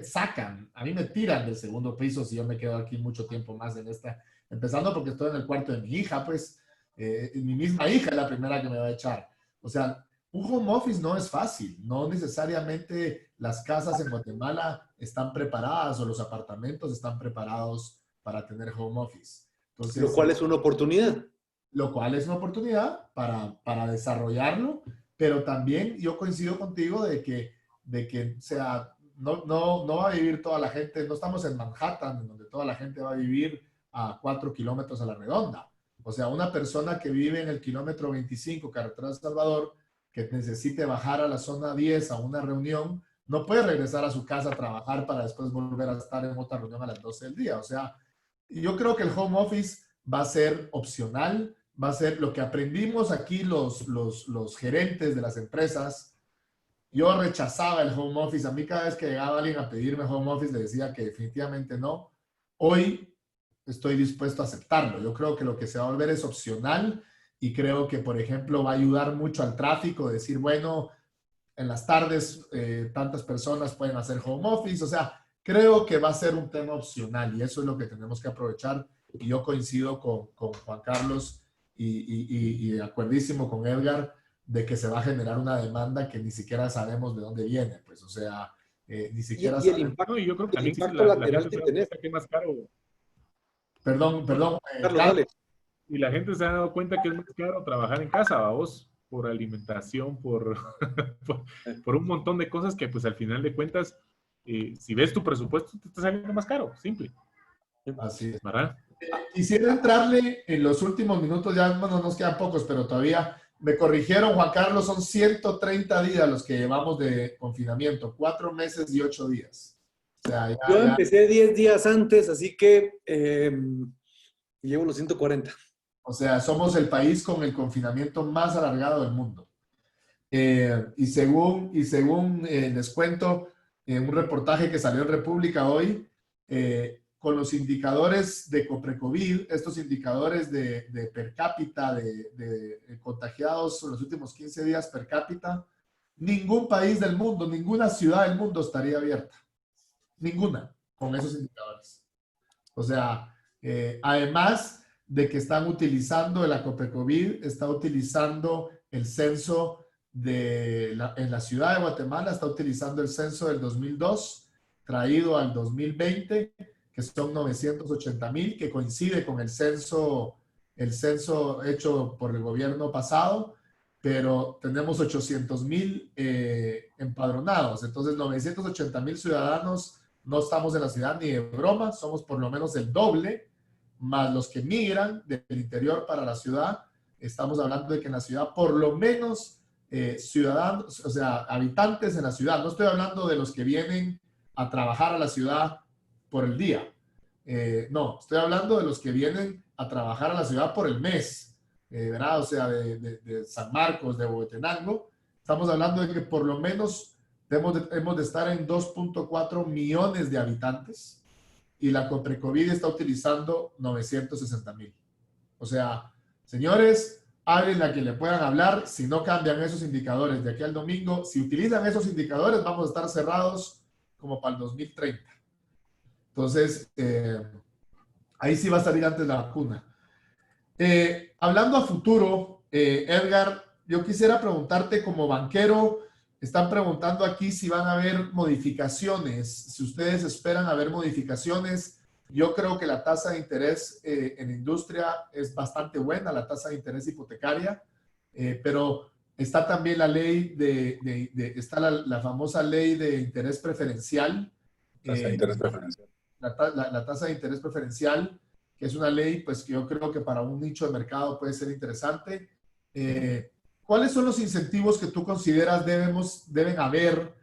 tiran del segundo piso si yo me quedo aquí mucho tiempo más en esta. Empezando porque estoy en el cuarto de mi hija, pues mi misma hija es la primera que me va a echar. O sea, un home office no es fácil. No necesariamente las casas en Guatemala están preparadas o los apartamentos están preparados para tener home office. Entonces, lo cual es una oportunidad. Lo cual es una oportunidad para desarrollarlo, pero también yo coincido contigo de que o sea, no va a vivir toda la gente, no estamos en Manhattan, donde toda la gente va a vivir a 4 kilómetros a la redonda. O sea, una persona que vive en el kilómetro 25, carretera de Salvador, que necesite bajar a la zona 10 a una reunión, no puede regresar a su casa a trabajar para después volver a estar en otra reunión a las 12 del día. O sea, yo creo que el home office va a ser opcional, va a ser lo que aprendimos aquí los gerentes de las empresas. Yo rechazaba el home office. A mí cada vez que llegaba alguien a pedirme home office le decía que definitivamente no. Hoy estoy dispuesto a aceptarlo. Yo creo que lo que se va a volver es opcional y creo que, por ejemplo, va a ayudar mucho al tráfico, decir, bueno, en las tardes tantas personas pueden hacer home office. O sea, creo que va a ser un tema opcional y eso es lo que tenemos que aprovechar. Y yo coincido con Juan Carlos y de acuerdísimo con Edgar de que se va a generar una demanda que ni siquiera sabemos de dónde viene. Pues, o sea, ni siquiera y el impacto, no, y yo creo que el también impacto lateral que tenés. que es más caro. Perdón. Carlos, Carlos. Y la gente se ha dado cuenta que es más caro trabajar en casa, vos, por alimentación, por un montón de cosas que pues al final de cuentas, si ves tu presupuesto, te está saliendo más caro, simple. Así es. ¿Verdad? Quisiera entrarle en los últimos minutos, ya bueno, nos quedan pocos, pero todavía me corrigieron, Juan Carlos, son 130 días los que llevamos de confinamiento, 4 meses y 8 días. O sea, yo empecé 10 días antes, así que llevo los 140. O sea, somos el país con el confinamiento más alargado del mundo. Y según les cuento, un reportaje que salió en República hoy, con los indicadores de Coprecovid, estos indicadores de per cápita, de contagiados en los últimos 15 días per cápita, ningún país del mundo, ninguna ciudad del mundo estaría abierta. Ninguna, con esos indicadores. O sea, además de que están utilizando el Coprecovid, está utilizando el censo en la ciudad de Guatemala, está utilizando el censo del 2002, traído al 2020, que son 980,000, que coincide con el censo hecho por el gobierno pasado, pero tenemos 800,000 empadronados. Entonces, 980,000 ciudadanos no estamos en la ciudad ni de broma, somos por lo menos el doble, más los que migran del interior para la ciudad. Estamos hablando de que en la ciudad por lo menos ciudadanos, o sea, habitantes en la ciudad. No estoy hablando de los que vienen a trabajar a la ciudad por el día. No, estoy hablando de los que vienen a trabajar a la ciudad por el mes, ¿verdad? O sea, de San Marcos, de Huehuetenango. Estamos hablando de que por lo menos hemos de estar en 2.4 millones de habitantes y la Coprecovid está utilizando 960,000. O sea, señores, alguien a quien le puedan hablar. Si no cambian esos indicadores de aquí al domingo, si utilizan esos indicadores, vamos a estar cerrados como para el 2030. Entonces, ahí sí va a salir antes la vacuna. Hablando a futuro, Edgar, yo quisiera preguntarte como banquero, están preguntando aquí si van a haber modificaciones, si ustedes esperan haber modificaciones. Yo creo que la tasa de interés en industria es bastante buena, la tasa de interés hipotecaria, pero está también la ley está la famosa ley de interés preferencial. Tasa de interés preferencial. La tasa de interés preferencial, que es una ley pues, que yo creo que para un nicho de mercado puede ser interesante. ¿Cuáles son los incentivos que tú consideras deben haber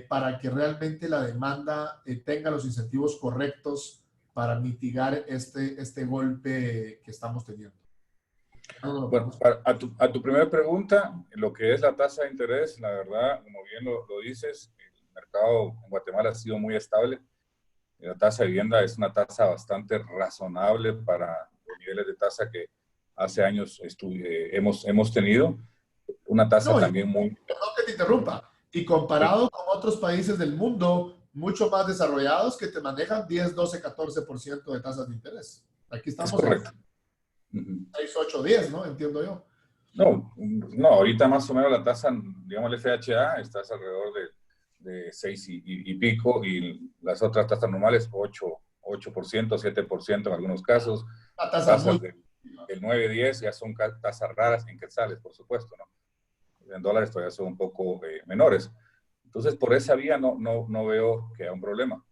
para que realmente la demanda tenga los incentivos correctos para mitigar este golpe que estamos teniendo? Bueno, a tu primera pregunta, lo que es la tasa de interés, la verdad, como bien lo dices, el mercado en Guatemala ha sido muy estable. La tasa de vivienda es una tasa bastante razonable para los niveles de tasa que hace años hemos tenido. Una tasa No, también muy... perdón que te interrumpa. Y comparado con otros países del mundo mucho más desarrollados que te manejan 10, 12, 14% de tasas de interés. Aquí Es estamos correcto. en 6, 8, 10, ¿no? Entiendo yo. No, ahorita más o menos la tasa, digamos, el FHA está alrededor de 6 y pico, y las otras tasas normales 8%, 7% en algunos casos. Una tasa Tasas muy... del 9, 10 ya son tasas raras en quetzales, por supuesto, ¿no? En dólares todavía son un poco menores. Entonces, por esa vía no veo que haya un problema.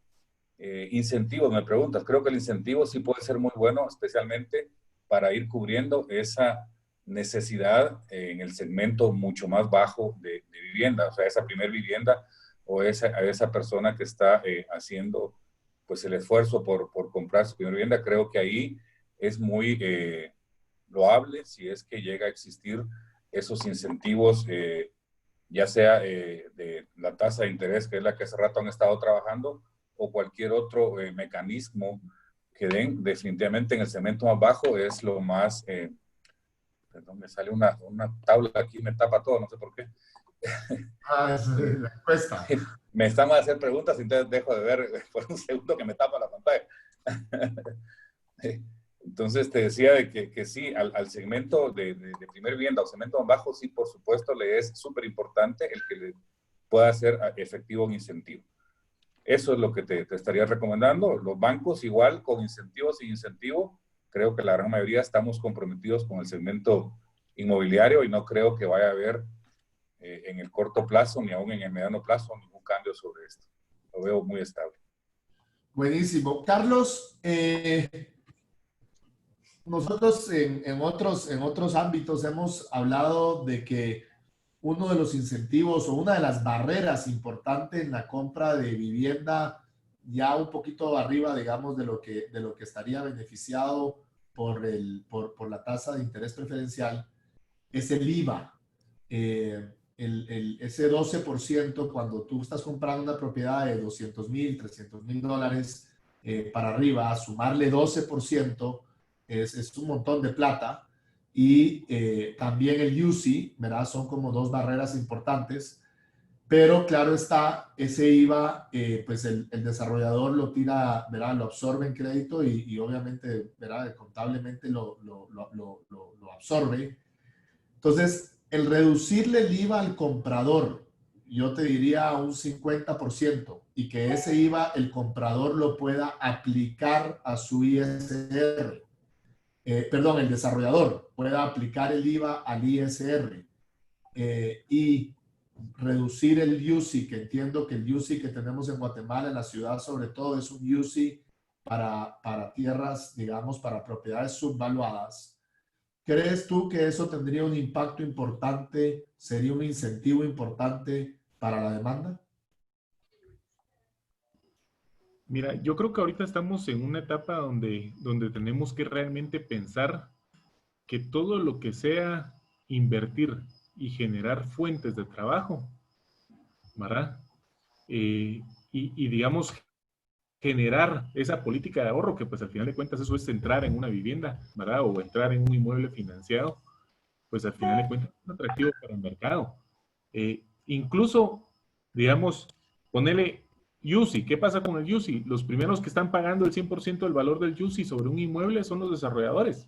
Incentivos, me preguntas. Creo que el incentivo sí puede ser muy bueno, especialmente para ir cubriendo esa necesidad en el segmento mucho más bajo de vivienda, o sea, esa primer vivienda o a esa persona que está haciendo pues el esfuerzo por comprar su primera vivienda. Creo que ahí es muy loable si es que llega a existir esos incentivos, ya sea de la tasa de interés, que es la que hace rato han estado trabajando, o cualquier otro mecanismo que den. Definitivamente en el segmento más bajo es lo más... perdón, me sale una tabla aquí, me tapa todo, no sé por qué. Es la encuesta. Me están a hacer preguntas y entonces dejo de ver por un segundo que me tapa la pantalla. Entonces te decía de que sí, al segmento de primer vivienda o segmento más bajo, sí, por supuesto, le es súper importante el que le pueda hacer efectivo un incentivo. Eso es lo que te estaría recomendando. Los bancos igual, con incentivos sin incentivo, creo que la gran mayoría estamos comprometidos con el segmento inmobiliario y no creo que vaya a haber en el corto plazo ni aún en el mediano plazo ningún cambio sobre esto. Lo veo muy estable. Buenísimo. Carlos, nosotros en otros ámbitos hemos hablado de que uno de los incentivos o una de las barreras importantes en la compra de vivienda, ya un poquito arriba, digamos, de lo que estaría beneficiado por la tasa de interés preferencial, es el IVA. Ese 12% cuando tú estás comprando una propiedad de $200,000, $300,000 para arriba, sumarle 12% es un montón de plata. Y también el UCI, ¿verdad? Son como dos barreras importantes. Pero claro está, ese IVA, pues el desarrollador lo tira, ¿verdad? Lo absorbe en crédito y obviamente, ¿verdad? Contablemente lo absorbe. Entonces, el reducirle el IVA al comprador, yo te diría un 50%, y que ese IVA el comprador lo pueda aplicar a su ISR. Perdón, el desarrollador pueda aplicar el IVA al ISR y reducir el UCI, que entiendo que el UCI que tenemos en Guatemala, en la ciudad sobre todo, es un UCI para tierras, digamos, para propiedades subvaluadas. ¿Crees tú que eso tendría un impacto importante, sería un incentivo importante para la demanda? Mira, yo creo que ahorita estamos en una etapa donde tenemos que realmente pensar que todo lo que sea invertir y generar fuentes de trabajo, ¿verdad? Y digamos, generar esa política de ahorro, que pues al final de cuentas eso es entrar en una vivienda, ¿verdad? O entrar en un inmueble financiado. pues al final de cuentas es un atractivo para el mercado. Incluso, digamos, ponele UCI. ¿Qué pasa con el UCI? Los primeros que están pagando el 100% del valor del UCI sobre un inmueble son los desarrolladores,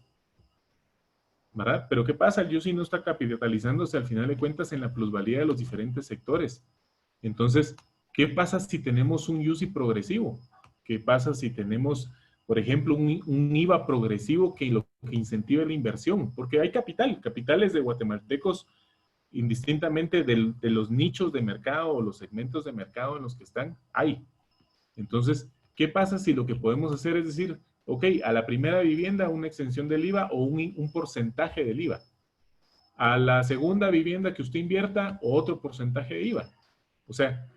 ¿verdad? Pero ¿qué pasa? El UCI no está capitalizándose al final de cuentas en la plusvalía de los diferentes sectores. Entonces, ¿qué pasa si tenemos un UCI progresivo? ¿Qué pasa si tenemos, por ejemplo, un IVA progresivo que lo que incentive la inversión? Porque hay capitales de guatemaltecos, indistintamente de los nichos de mercado o los segmentos de mercado en los que están, hay. Entonces, ¿qué pasa si lo que podemos hacer es decir, ok, a la primera vivienda una exención del IVA o un porcentaje del IVA? A la segunda vivienda que usted invierta, otro porcentaje de IVA. O sea,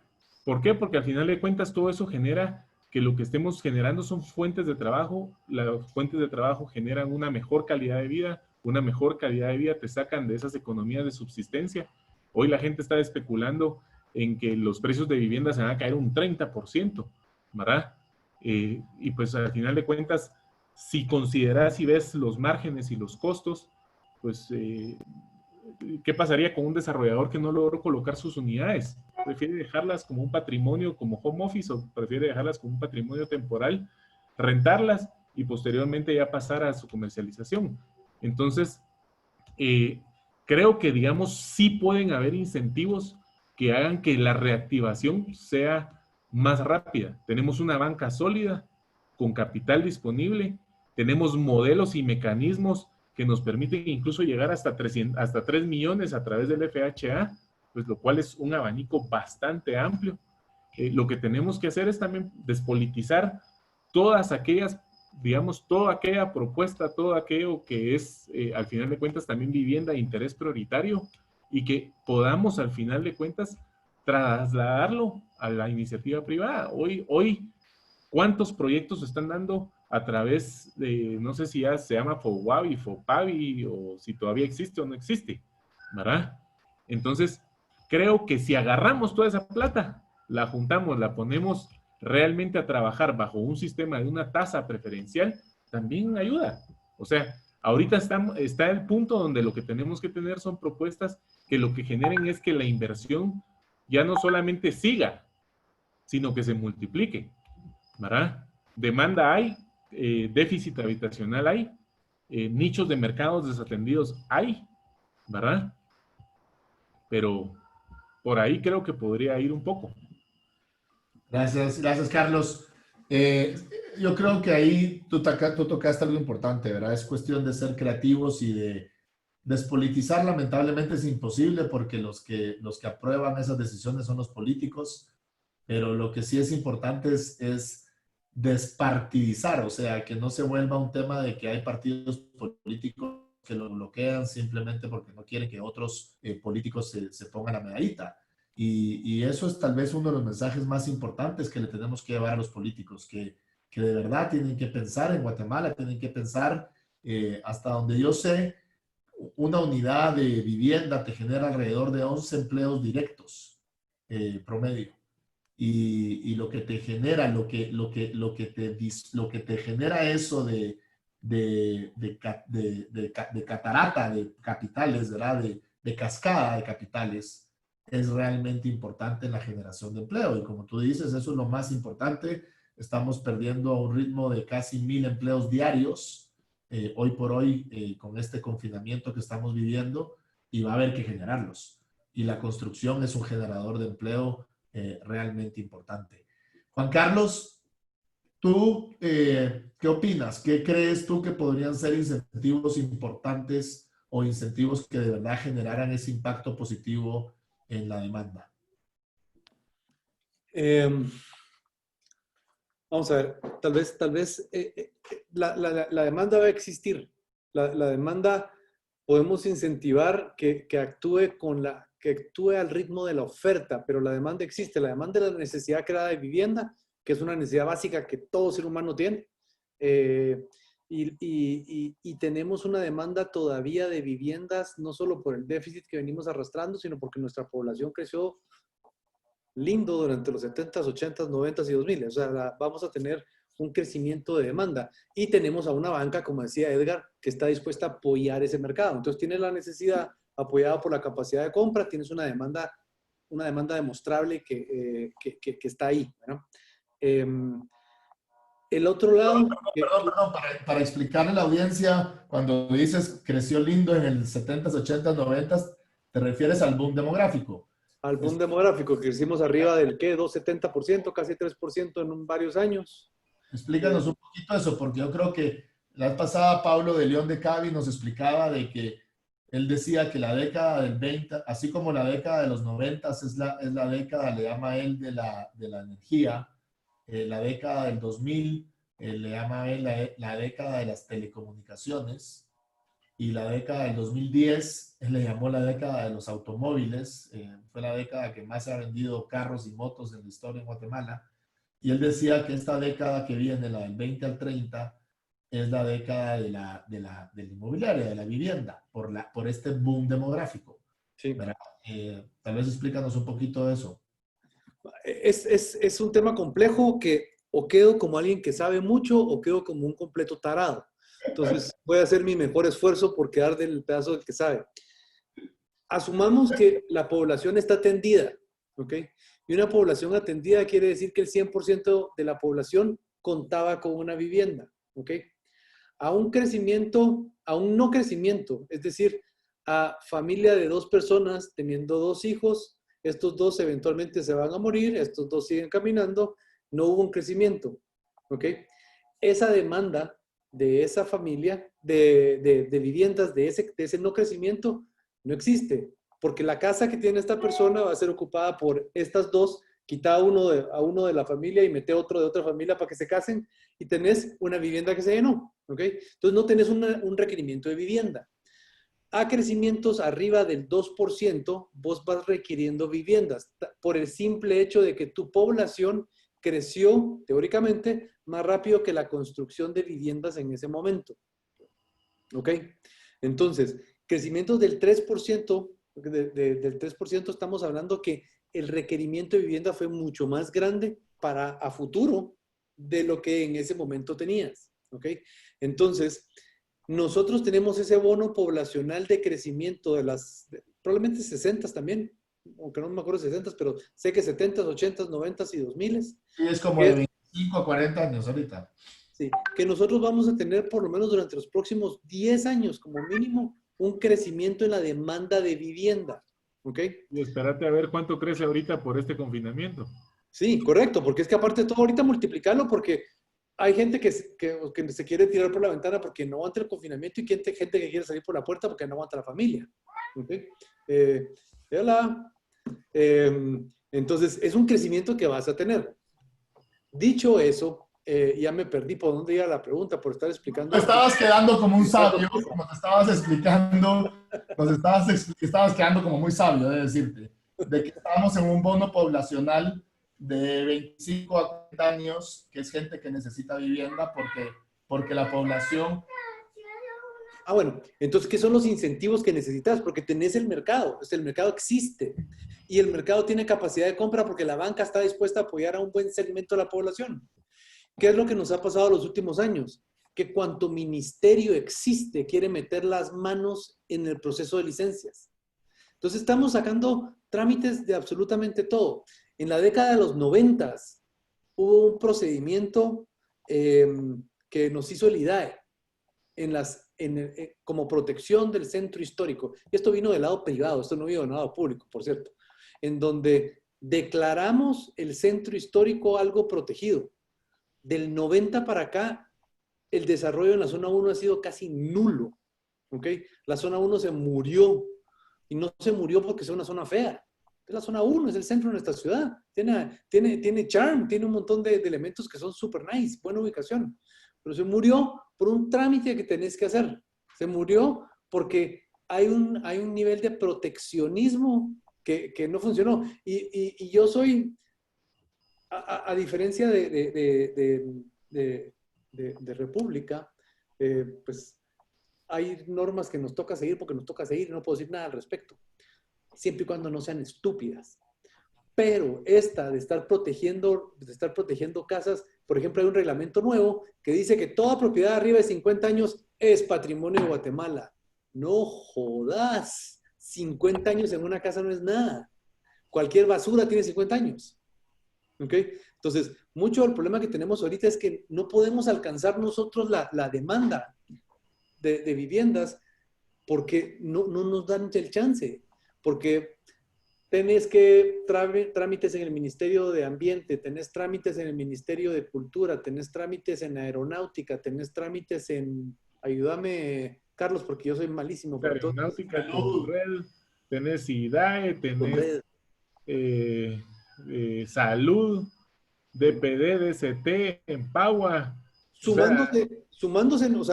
¿por qué? Porque al final de cuentas todo eso genera que lo que estemos generando son fuentes de trabajo. Las fuentes de trabajo generan una mejor calidad de vida. Una mejor calidad de vida te sacan de esas economías de subsistencia. Hoy la gente está especulando en que los precios de vivienda se van a caer un 30%, ¿verdad? Y pues al final de cuentas, si consideras y ves los márgenes y los costos, pues ¿qué pasaría con un desarrollador que no logró colocar sus unidades? ¿Prefiere dejarlas como un patrimonio, como home office, o prefiere dejarlas como un patrimonio temporal, rentarlas y posteriormente ya pasar a su comercialización? Entonces, creo que, digamos, sí pueden haber incentivos que hagan que la reactivación sea más rápida. Tenemos una banca sólida, con capital disponible, tenemos modelos y mecanismos que nos permiten incluso llegar hasta 3 millones a través del FHA, pues lo cual es un abanico bastante amplio. Lo que tenemos que hacer es también despolitizar todas aquellas, digamos, toda aquella propuesta, todo aquello que es, al final de cuentas, también vivienda de interés prioritario, y que podamos, al final de cuentas, trasladarlo a la iniciativa privada. Hoy ¿cuántos proyectos se están dando a través de, no sé si ya se llama FOWABI, FOPABI, o si todavía existe o no existe, ¿verdad? Entonces, creo que si agarramos toda esa plata, la juntamos, la ponemos realmente a trabajar bajo un sistema de una tasa preferencial, también ayuda. O sea, ahorita está el punto donde lo que tenemos que tener son propuestas que lo que generen es que la inversión ya no solamente siga, sino que se multiplique, ¿verdad? Demanda hay, déficit habitacional hay, nichos de mercados desatendidos hay, ¿verdad? Pero por ahí creo que podría ir un poco. Gracias, Carlos. Yo creo que ahí tú tocaste algo importante, ¿verdad? Es cuestión de ser creativos y de despolitizar. Lamentablemente es imposible porque los que aprueban esas decisiones son los políticos, pero lo que sí es importante es despartidizar, o sea, que no se vuelva un tema de que hay partidos políticos que lo bloquean simplemente porque no quieren que otros políticos se pongan la medallita. Y eso es tal vez uno de los mensajes más importantes que le tenemos que llevar a los políticos, que de verdad tienen que pensar en Guatemala, tienen que pensar, hasta donde yo sé, una unidad de vivienda te genera alrededor de 11 empleos directos promedio. Y lo que te genera, lo que te genera eso de catarata de capitales, ¿verdad? De cascada de capitales, es realmente importante en la generación de empleo. Y como tú dices, eso es lo más importante. Estamos perdiendo a un ritmo de casi 1,000 empleos diarios, hoy por hoy, con este confinamiento que estamos viviendo, y va a haber que generarlos. Y la construcción es un generador de empleo realmente importante. Juan Carlos, ¿tú qué opinas? ¿Qué crees tú que podrían ser incentivos importantes o incentivos que de verdad generaran ese impacto positivo en la demanda? Vamos a ver, tal vez la demanda va a existir. La demanda podemos incentivar que actúe al ritmo de la oferta, pero la demanda existe. La demanda es la necesidad creada de vivienda, que es una necesidad básica que todo ser humano tiene. Y tenemos una demanda todavía de viviendas, no solo por el déficit que venimos arrastrando, sino porque nuestra población creció lindo durante los 70s, 80s, 90s y 2000. O sea, vamos a tener un crecimiento de demanda. Y tenemos a una banca, como decía Edgar, que está dispuesta a apoyar ese mercado. Entonces tienes la necesidad apoyada por la capacidad de compra, tienes una demanda demostrable que está ahí, ¿no? El otro lado... Perdón, para explicarle a la audiencia, cuando dices creció lindo en el 70s, 80s, 90s, ¿te refieres al boom demográfico? Al boom demográfico, que hicimos arriba del, ¿qué? 2,70%, casi 3% en varios años. Explícanos un poquito eso, porque yo creo que la vez pasada Pablo de León de Cavi nos explicaba de que él decía que la década del 20, así como la década de los 90 es la década, le llama él, de la energía, la década del 2000 le llama él la década de las telecomunicaciones, y la década del 2010 él le llamó la década de los automóviles, fue la década que más se ha vendido carros y motos en la historia en Guatemala. Y él decía que esta década que viene, la del 20 al 30, es la década de la inmobiliaria, de la vivienda, por este boom demográfico. Sí. Tal vez explícanos un poquito de eso. Es un tema complejo que o quedo como alguien que sabe mucho o quedo como un completo tarado. Entonces voy a hacer mi mejor esfuerzo por quedar del pedazo del que sabe. Asumamos que la población está atendida, ¿ok? Y una población atendida quiere decir que el 100% de la población contaba con una vivienda, ¿ok? A un no crecimiento, es decir, a familia de 2 personas teniendo 2 hijos, estos 2 eventualmente se van a morir, estos 2 siguen caminando, no hubo un crecimiento, ¿ok? Esa demanda de esa familia, de viviendas, de ese no crecimiento, no existe, porque la casa que tiene esta persona va a ser ocupada por estas 2, quita a uno de la familia y mete otro de otra familia para que se casen y tenés una vivienda que se llenó, ¿ok? Entonces no tenés un requerimiento de vivienda. A crecimientos arriba del 2%, vos vas requiriendo viviendas por el simple hecho de que tu población creció, teóricamente, más rápido que la construcción de viviendas en ese momento. ¿Ok? Entonces, crecimientos del 3%, del 3% estamos hablando que el requerimiento de vivienda fue mucho más grande a futuro de lo que en ese momento tenías. ¿Ok? Entonces, nosotros tenemos ese bono poblacional de crecimiento probablemente 60 también, aunque no me acuerdo de 60, pero sé que 70, 80, 90 y 2000. Sí, es como de 25 a 40 años ahorita. Sí, que nosotros vamos a tener por lo menos durante los próximos 10 años, como mínimo, un crecimiento en la demanda de vivienda. ¿Ok? Y espérate a ver cuánto crece ahorita por este confinamiento. Sí, correcto, porque es que aparte de todo, ahorita multiplicarlo porque hay gente que se quiere tirar por la ventana porque no aguanta el confinamiento y gente que quiere salir por la puerta porque no aguanta la familia. ¿Okay? Entonces, es un crecimiento que vas a tener. Dicho eso, ya me perdí por dónde iba la pregunta, por estar explicando. Te estabas quedando como un sabio, como te estabas explicando, estabas quedando como muy sabio, de decirte, de que estamos en un bono poblacional de 25 a 40 años, que es gente que necesita vivienda porque la población... Bueno, entonces, ¿qué son los incentivos que necesitas? Porque tenés el mercado existe y el mercado tiene capacidad de compra porque la banca está dispuesta a apoyar a un buen segmento de la población. ¿Qué es lo que nos ha pasado los últimos años? Que cuanto ministerio existe, quiere meter las manos en el proceso de licencias. Entonces, estamos sacando trámites de absolutamente todo. En la década de los 90 hubo un procedimiento que nos hizo el IDAE como protección del centro histórico. Y esto vino del lado privado, esto no vino del lado público, por cierto, en donde declaramos el centro histórico algo protegido. Del 90 para acá, el desarrollo en la zona 1 ha sido casi nulo. ¿Ok? La zona 1 se murió. Y no se murió porque sea una zona fea. Es la zona 1, es el centro de nuestra ciudad. Tiene charm, tiene un montón de elementos que son super nice, buena ubicación. Pero se murió por un trámite que tenés que hacer. Se murió porque hay un nivel de proteccionismo que no funcionó. Y yo soy, a diferencia de República, pues hay normas que nos toca seguir porque nos toca seguir y no puedo decir nada al respecto, siempre y cuando no sean estúpidas. Pero esta de estar protegiendo casas, por ejemplo, hay un reglamento nuevo que dice que toda propiedad arriba de 50 años es patrimonio de Guatemala. No jodas, 50 años en una casa no es nada. Cualquier basura tiene 50 años. ¿Ok? Entonces, mucho del problema que tenemos ahorita es que no podemos alcanzar nosotros la demanda de viviendas porque no nos dan el chance. Porque tenés que trámites en el Ministerio de Ambiente, tenés trámites en el Ministerio de Cultura, tenés trámites en Aeronáutica, tenés trámites en... Ayúdame, Carlos, porque yo soy malísimo para todo. Aeronáutica, Conred, tenés IDAE, tenés Salud, DPD, DCT, Empagua. Sumándose, no.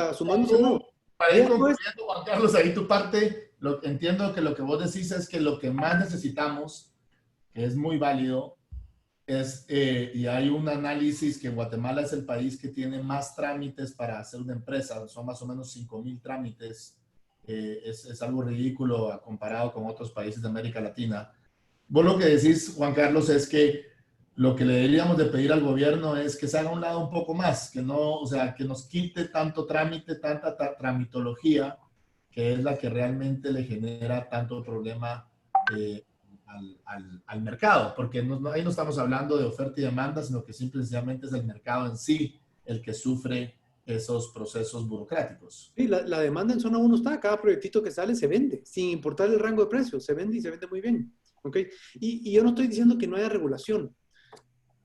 Para ir concluyendo, Juan Carlos, ahí tu parte, entiendo que lo que vos decís es que lo que más necesitamos, que es muy válido, es, y hay un análisis que Guatemala es el país que tiene más trámites para hacer una empresa, son más o menos 5,000 trámites, es algo ridículo comparado con otros países de América Latina. Vos lo que decís, Juan Carlos, es que lo que le deberíamos de pedir al gobierno es que se haga a un lado un poco más, que no, o sea, que nos quite tanto trámite, tanta tramitología, que es la que realmente le genera tanto problema al mercado, porque ahí no estamos hablando de oferta y demanda, sino que simplemente es el mercado en sí el que sufre esos procesos burocráticos. Sí, la demanda en zona 1 está, cada proyectito que sale se vende, sin importar el rango de precios, se vende y se vende muy bien. ¿Okay? Y yo no estoy diciendo que no haya regulación.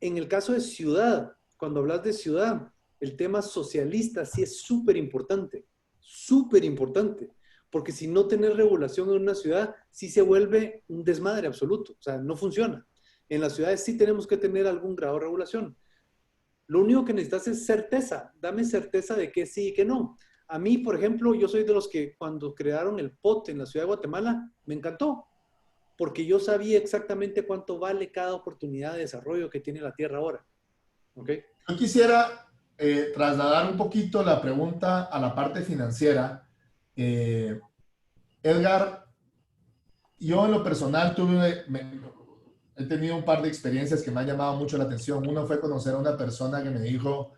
En el caso de ciudad, cuando hablas de ciudad, el tema socialista sí es súper importante, porque si no tenés regulación en una ciudad, sí se vuelve un desmadre absoluto, o sea, no funciona. En las ciudades sí tenemos que tener algún grado de regulación. Lo único que necesitas es certeza, dame certeza de que sí y que no. A mí, por ejemplo, yo soy de los que cuando crearon el POT en la ciudad de Guatemala, me encantó, porque yo sabía exactamente cuánto vale cada oportunidad de desarrollo que tiene la tierra ahora. ¿Okay? Yo quisiera trasladar un poquito la pregunta a la parte financiera. Edgar, yo en lo personal he tenido un par de experiencias que me han llamado mucho la atención. Uno fue conocer a una persona que me dijo,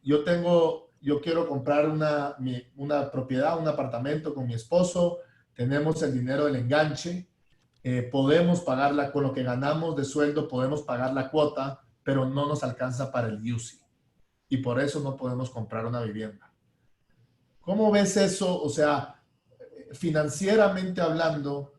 yo quiero comprar una propiedad, un apartamento con mi esposo, tenemos el dinero del enganche, podemos pagarla con lo que ganamos de sueldo, podemos pagar la cuota, pero no nos alcanza para el UCI y por eso no podemos comprar una vivienda. ¿Cómo ves eso? O sea, financieramente hablando,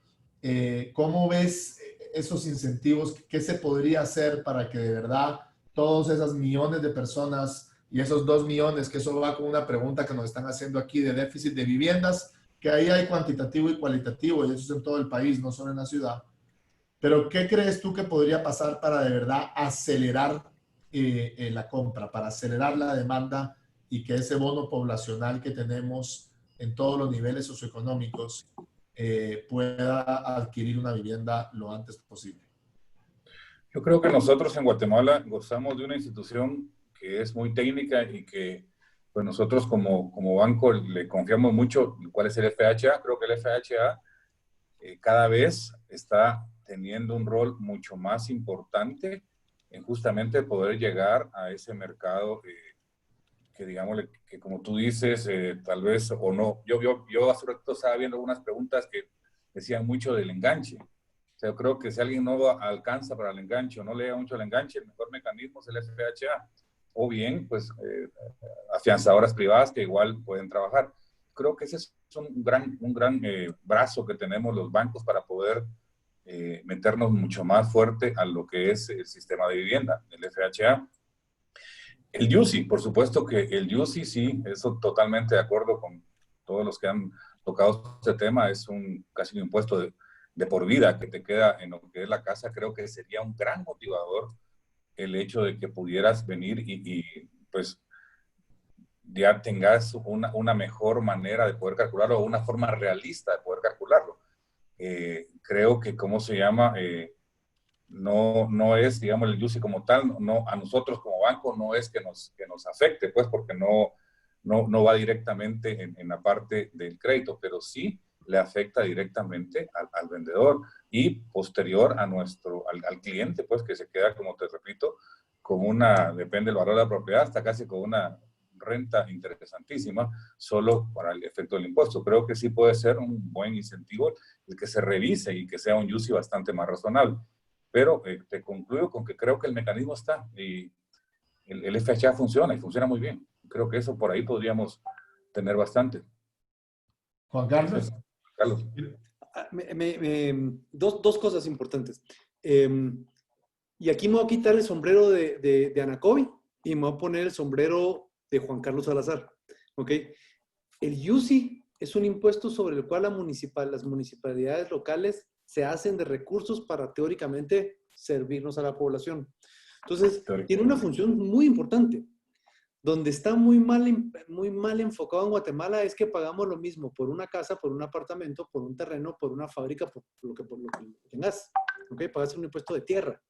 ¿cómo ves esos incentivos? ¿Qué se podría hacer para que de verdad todos esos millones de personas y esos 2 millones, que eso va con una pregunta que nos están haciendo aquí de déficit de viviendas, que ahí hay cuantitativo y cualitativo, y eso es en todo el país, no solo en la ciudad. Pero, ¿qué crees tú que podría pasar para de verdad acelerar la compra, para acelerar la demanda y que ese bono poblacional que tenemos en todos los niveles socioeconómicos pueda adquirir una vivienda lo antes posible? Yo creo que nosotros en Guatemala gozamos de una institución que es muy técnica y que pues nosotros como banco le confiamos mucho. ¿Cuál es el FHA? Creo que el FHA cada vez está teniendo un rol mucho más importante en justamente poder llegar a ese mercado que digamos, que como tú dices, tal vez o no. Yo hace un rato estaba viendo algunas preguntas que decían mucho del enganche. O sea, yo creo que si alguien no alcanza para el enganche o no le da mucho el enganche, el mejor mecanismo es el FHA. O bien, pues, afianzadoras privadas que igual pueden trabajar. Creo que ese es un gran brazo que tenemos los bancos para poder meternos mucho más fuerte a lo que es el sistema de vivienda, el FHA. El UCI, por supuesto que el UCI sí, eso totalmente de acuerdo con todos los que han tocado este tema, es casi un impuesto de por vida que te queda en lo que es la casa. Creo que sería un gran motivador el hecho de que pudieras venir y pues ya tengas una mejor manera de poder calcularlo o una forma realista de poder calcularlo. Creo que, ¿cómo se llama? No es, digamos, el UCI como tal, no, a nosotros como banco no es que nos afecte, pues, porque no va directamente en la parte del crédito, pero sí le afecta directamente al vendedor y posterior a al cliente, pues que se queda, como te repito, con depende del valor de la propiedad, hasta casi con una renta interesantísima, solo para el efecto del impuesto. Creo que sí puede ser un buen incentivo el que se revise y que sea un UCI bastante más razonable. Pero te concluyo con que creo que el mecanismo está y el FHA funciona y funciona muy bien. Creo que eso por ahí podríamos tener bastante. Juan Carlos. Carlos. Dos cosas importantes. Y aquí me voy a quitar el sombrero de Anacovi y me voy a poner el sombrero de Juan Carlos Salazar. ¿Ok? El UCI es un impuesto sobre el cual las municipalidades locales se hacen de recursos para teóricamente servirnos a la población. Entonces, tiene una función muy importante. Donde está muy mal enfocado en Guatemala es que pagamos lo mismo por una casa, por un apartamento, por un terreno, por una fábrica, por lo que tengas. ¿Ok? Pagas un impuesto de tierra.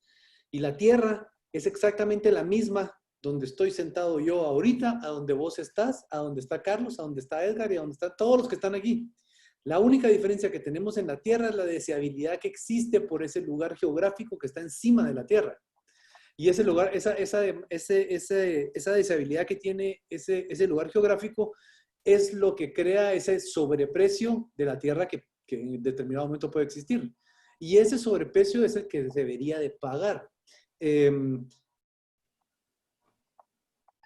Y la tierra es exactamente la misma donde estoy sentado yo ahorita, a donde vos estás, a donde está Carlos, a donde está Edgar y a donde están todos los que están aquí. La única diferencia que tenemos en la tierra es la deseabilidad que existe por ese lugar geográfico que está encima de la tierra. Y ese lugar, esa deseabilidad que tiene ese lugar geográfico es lo que crea ese sobreprecio de la tierra que en determinado momento puede existir. Y ese sobreprecio es el que debería de pagar.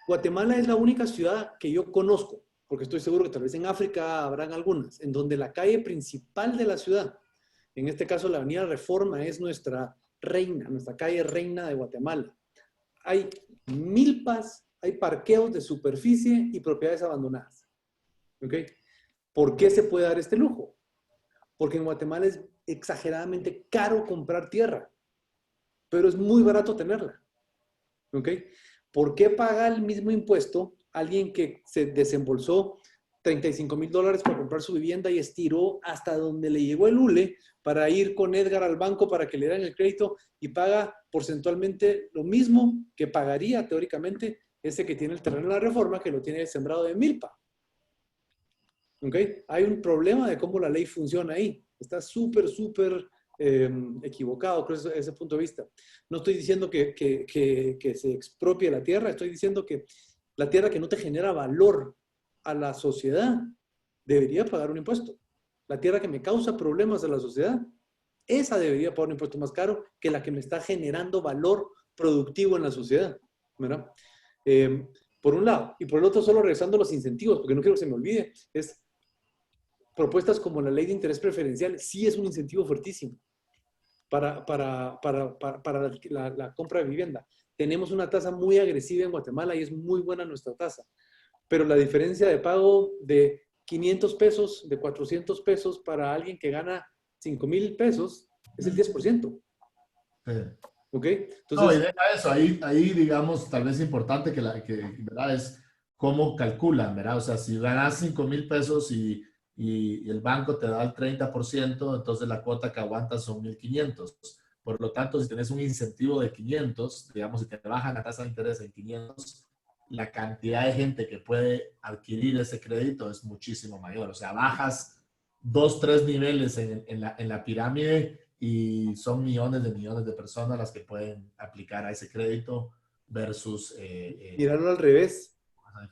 Guatemala es la única ciudad que yo conozco, porque estoy seguro que tal vez en África habrán algunas, en donde la calle principal de la ciudad, en este caso la Avenida Reforma, es nuestra reina, nuestra calle reina de Guatemala. Hay milpas, hay parqueos de superficie y propiedades abandonadas. ¿Ok? ¿Por qué se puede dar este lujo? Porque en Guatemala es exageradamente caro comprar tierra, pero es muy barato tenerla. ¿Ok? ¿Por qué paga el mismo impuesto alguien que se desembolsó $35,000 para comprar su vivienda y estiró hasta donde le llegó el hule para ir con Edgar al banco para que le den el crédito y paga porcentualmente lo mismo que pagaría teóricamente ese que tiene el terreno de la Reforma, que lo tiene sembrado de milpa? ¿Ok? Hay un problema de cómo la ley funciona ahí. Está súper equivocado desde ese punto de vista. No estoy diciendo que se expropie la tierra, estoy diciendo que la tierra que no te genera valor a la sociedad debería pagar un impuesto. La tierra que me causa problemas a la sociedad, esa debería pagar un impuesto más caro que la que me está generando valor productivo en la sociedad, ¿verdad? Por un lado. Y por el otro, solo regresando a los incentivos, porque no quiero que se me olvide, es propuestas como la ley de interés preferencial, sí es un incentivo fuertísimo para la compra de vivienda. Tenemos una tasa muy agresiva en Guatemala y es muy buena nuestra tasa. Pero la diferencia de pago de 500 pesos, de 400 pesos para alguien que gana 5,000 pesos es el 10%. Sí. ¿Ok? Entonces, no, y deja eso, ahí digamos, tal vez importante ¿verdad? Es cómo calculan, ¿verdad? O sea, si ganas 5,000 pesos y el banco te da el 30%, entonces la cuota que aguantas son 1,500. Por lo tanto, si tienes un incentivo de 500, digamos, si te bajan la tasa de interés en 500, la cantidad de gente que puede adquirir ese crédito es muchísimo mayor. O sea, bajas 2, 3 niveles en la pirámide y son millones de personas las que pueden aplicar a ese crédito versus... míralo al revés.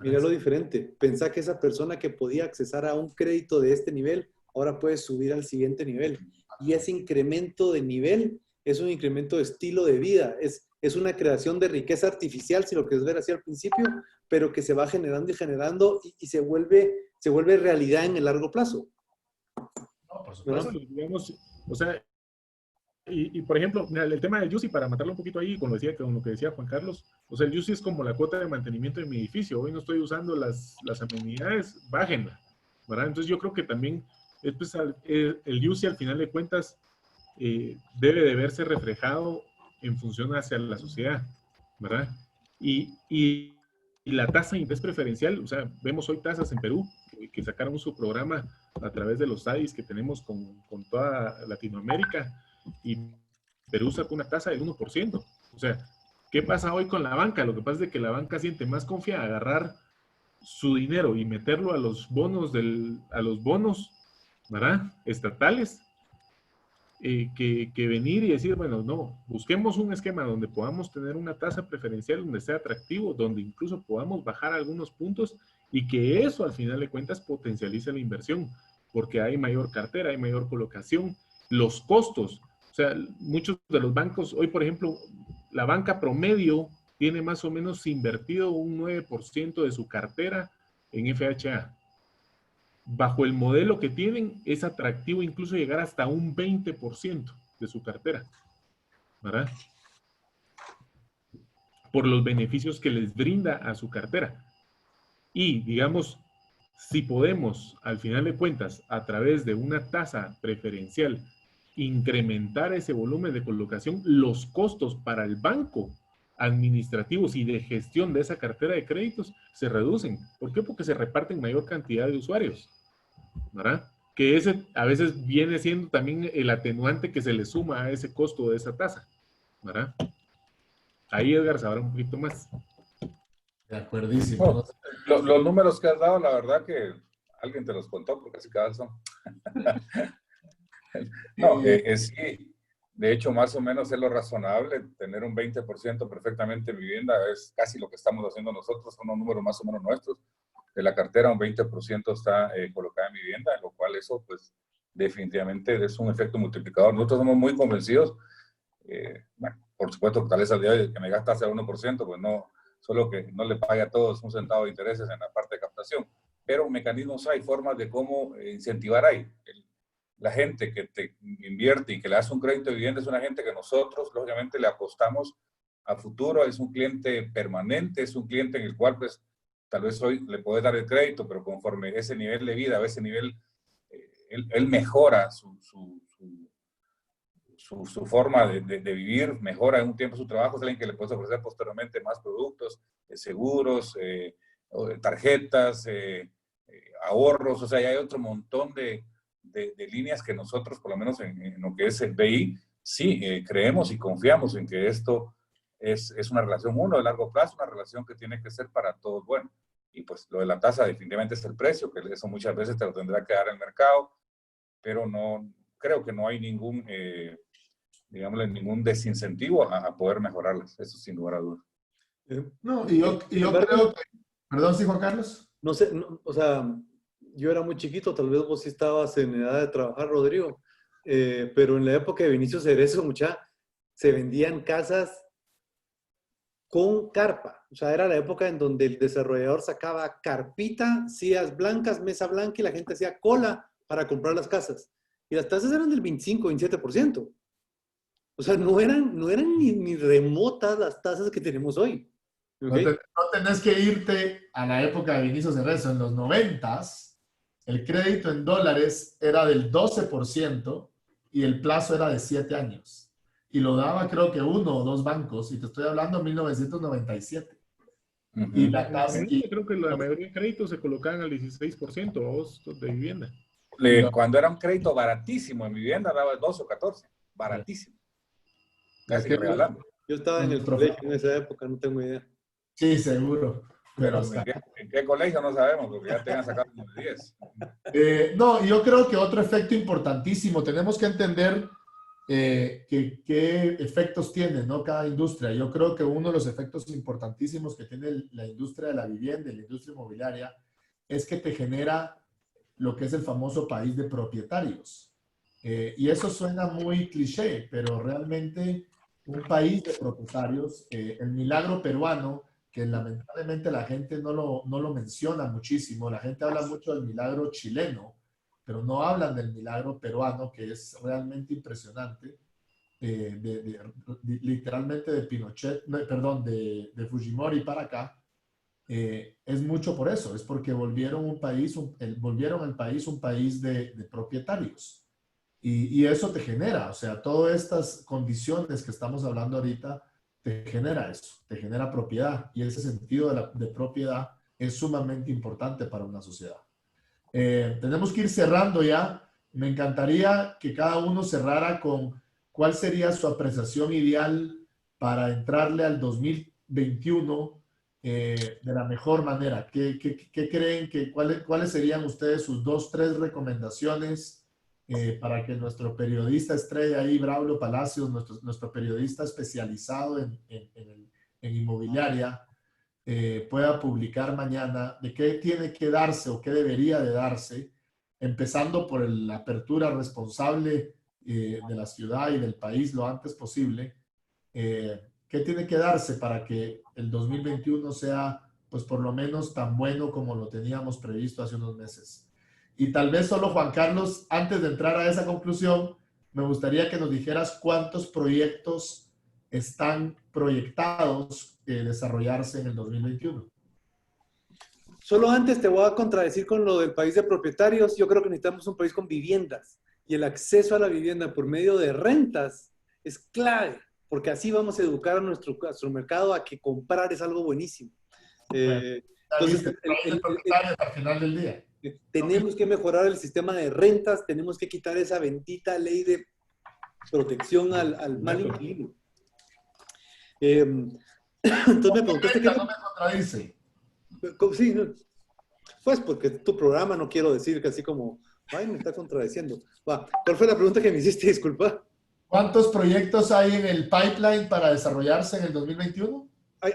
Míralo diferente. Pensá que esa persona que podía accesar a un crédito de este nivel, ahora puede subir al siguiente nivel. Y ese incremento de nivel es un incremento de estilo de vida. Es una creación de riqueza artificial, si lo quieres ver así al principio, pero que se va generando y generando y se vuelve realidad en el largo plazo. No, por supuesto. Bueno, digamos, o sea, y por ejemplo, el tema del UCI, para matarlo un poquito ahí, con lo que decía Juan Carlos, o sea, el UCI es como la cuota de mantenimiento de mi edificio. Hoy no estoy usando las amenidades, bájenla, ¿verdad? Entonces yo creo que también pues, el UCI al final de cuentas debe de verse reflejado en función hacia la sociedad, ¿verdad? Y la tasa de interés preferencial, o sea, vemos hoy tasas en Perú que sacaron su programa a través de los SADIs que tenemos con toda Latinoamérica, y Perú sacó una tasa del 1%. O sea, ¿qué pasa hoy con la banca? Lo que pasa es que la banca siente más confianza a agarrar su dinero y meterlo a los bonos ¿verdad? Estatales, que venir y decir, bueno, no, busquemos un esquema donde podamos tener una tasa preferencial, donde sea atractivo, donde incluso podamos bajar algunos puntos y que eso al final de cuentas potencialice la inversión, porque hay mayor cartera, hay mayor colocación, los costos, o sea, muchos de los bancos, hoy por ejemplo, la banca promedio tiene más o menos invertido un 9% de su cartera en FHA. Bajo el modelo que tienen, es atractivo incluso llegar hasta un 20% de su cartera, ¿verdad? Por los beneficios que les brinda a su cartera. Y, digamos, si podemos, al final de cuentas, a través de una tasa preferencial, incrementar ese volumen de colocación, los costos para el banco administrativos y de gestión de esa cartera de créditos se reducen. ¿Por qué? Porque se reparten mayor cantidad de usuarios, ¿verdad? Que ese a veces viene siendo también el atenuante que se le suma a ese costo de esa tasa, ¿verdad? Ahí Edgar sabrá un poquito más. De acuerdísimo. No, los números que has dado, la verdad que alguien te los contó, porque casi cada son. No, sí. De hecho, más o menos es lo razonable. Tener un 20% perfectamente en vivienda es casi lo que estamos haciendo nosotros. Son los números más o menos nuestros. De la cartera, un 20% está colocada en vivienda, lo cual eso, pues, definitivamente es un efecto multiplicador. Nosotros somos muy convencidos. Bueno, por supuesto, tal vez al día de hoy que me gastase el 1%, pues no, solo que no le pague a todos un centavo de intereses en la parte de captación. Pero mecanismos hay, formas de cómo incentivar ahí. La gente que te invierte y que le hace un crédito de vivienda es una gente que nosotros, lógicamente, le apostamos a futuro. Es un cliente permanente, es un cliente en el cual, pues, tal vez hoy le puedes dar el crédito, pero conforme ese nivel de vida, a ese nivel, él mejora su forma de vivir, mejora en un tiempo su trabajo, es alguien que le puedes ofrecer posteriormente más productos, seguros, tarjetas, ahorros, o sea, ya hay otro montón de líneas que nosotros, por lo menos en lo que es el BI, sí creemos y confiamos en que esto es una relación, uno, de largo plazo, una relación que tiene que ser para todos bueno. Y pues lo de la tasa definitivamente es el precio, que eso muchas veces te lo tendrá que dar el mercado, pero no, creo que no hay ningún, digámosle, ningún desincentivo a poder mejorarlas, eso sin lugar a dudas. No, y yo creo que, perdón, sí, Juan Carlos. No sé, no, o sea, yo era muy chiquito, tal vez vos sí estabas en edad de trabajar, Rodrigo, pero en la época de Vinicio Cerezo, se vendían casas con carpa. O sea, era la época en donde el desarrollador sacaba carpita, sillas blancas, mesa blanca y la gente hacía cola para comprar las casas. Y las tasas eran del 25, 27%. O sea, no eran ni remotas las tasas que tenemos hoy. ¿Okay? No tenés que irte a la época de Vinicio Cerezo. En los 90s, el crédito en dólares era del 12% y el plazo era de 7 años. Y lo daba creo que uno o dos bancos, y te estoy hablando de 1997. Y la tasa... Creo que la mayoría de créditos se colocaban al 16% de vivienda. Cuando era un crédito baratísimo en vivienda, daba 12 o 14. Baratísimo. Casi que regalando. Yo estaba en el colegio en esa época, no tengo idea. Sí, seguro. Pero ¿En qué colegio? No sabemos, porque ya te han sacado como 10. No, yo creo que otro efecto importantísimo, tenemos que entender qué efectos tiene, ¿no? Cada industria. Yo creo que uno de los efectos importantísimos que tiene la industria de la vivienda y la industria inmobiliaria es que te genera lo que es el famoso país de propietarios. Y eso suena muy cliché, pero realmente un país de propietarios, el milagro peruano, que lamentablemente la gente no lo menciona muchísimo, la gente habla mucho del milagro chileno, pero no hablan del milagro peruano, que es realmente impresionante, literalmente de Pinochet, perdón, de Fujimori para acá, es mucho por eso, es porque volvieron el país un país de propietarios. Y eso te genera, o sea, todas estas condiciones que estamos hablando ahorita, te genera eso, te genera propiedad. Y ese sentido de propiedad es sumamente importante para una sociedad. Tenemos que ir cerrando ya. Me encantaría que cada uno cerrara con cuál sería su apreciación ideal para entrarle al 2021 de la mejor manera? ¿Qué creen cuáles serían ustedes sus 2, 3 recomendaciones para que nuestro periodista estrella ahí, Braulio Palacios, nuestro periodista especializado en inmobiliaria, pueda publicar mañana de qué tiene que darse o qué debería de darse, empezando por la apertura responsable de la ciudad y del país lo antes posible? ¿Qué tiene que darse para que el 2021 sea, pues por lo menos tan bueno como lo teníamos previsto hace unos meses? Y tal vez solo, Juan Carlos, antes de entrar a esa conclusión, me gustaría que nos dijeras cuántos proyectos están proyectados desarrollarse en el 2021. Solo antes te voy a contradecir con lo del país de propietarios. Yo creo que necesitamos un país con viviendas y el acceso a la vivienda por medio de rentas es clave, porque así vamos a educar a nuestro mercado a que comprar es algo buenísimo. Entonces, al final del día. Tenemos que mejorar el sistema de rentas, tenemos que quitar esa bendita ley de protección al mal inquilino. Entonces me preguntaste qué... No me contradice. Sí, no. Pues porque tu programa no quiero decir que así como, ay, me está contradiciendo. Va. ¿Cuál fue la pregunta que me hiciste? Disculpa. ¿Cuántos proyectos hay en el pipeline para desarrollarse en el 2021?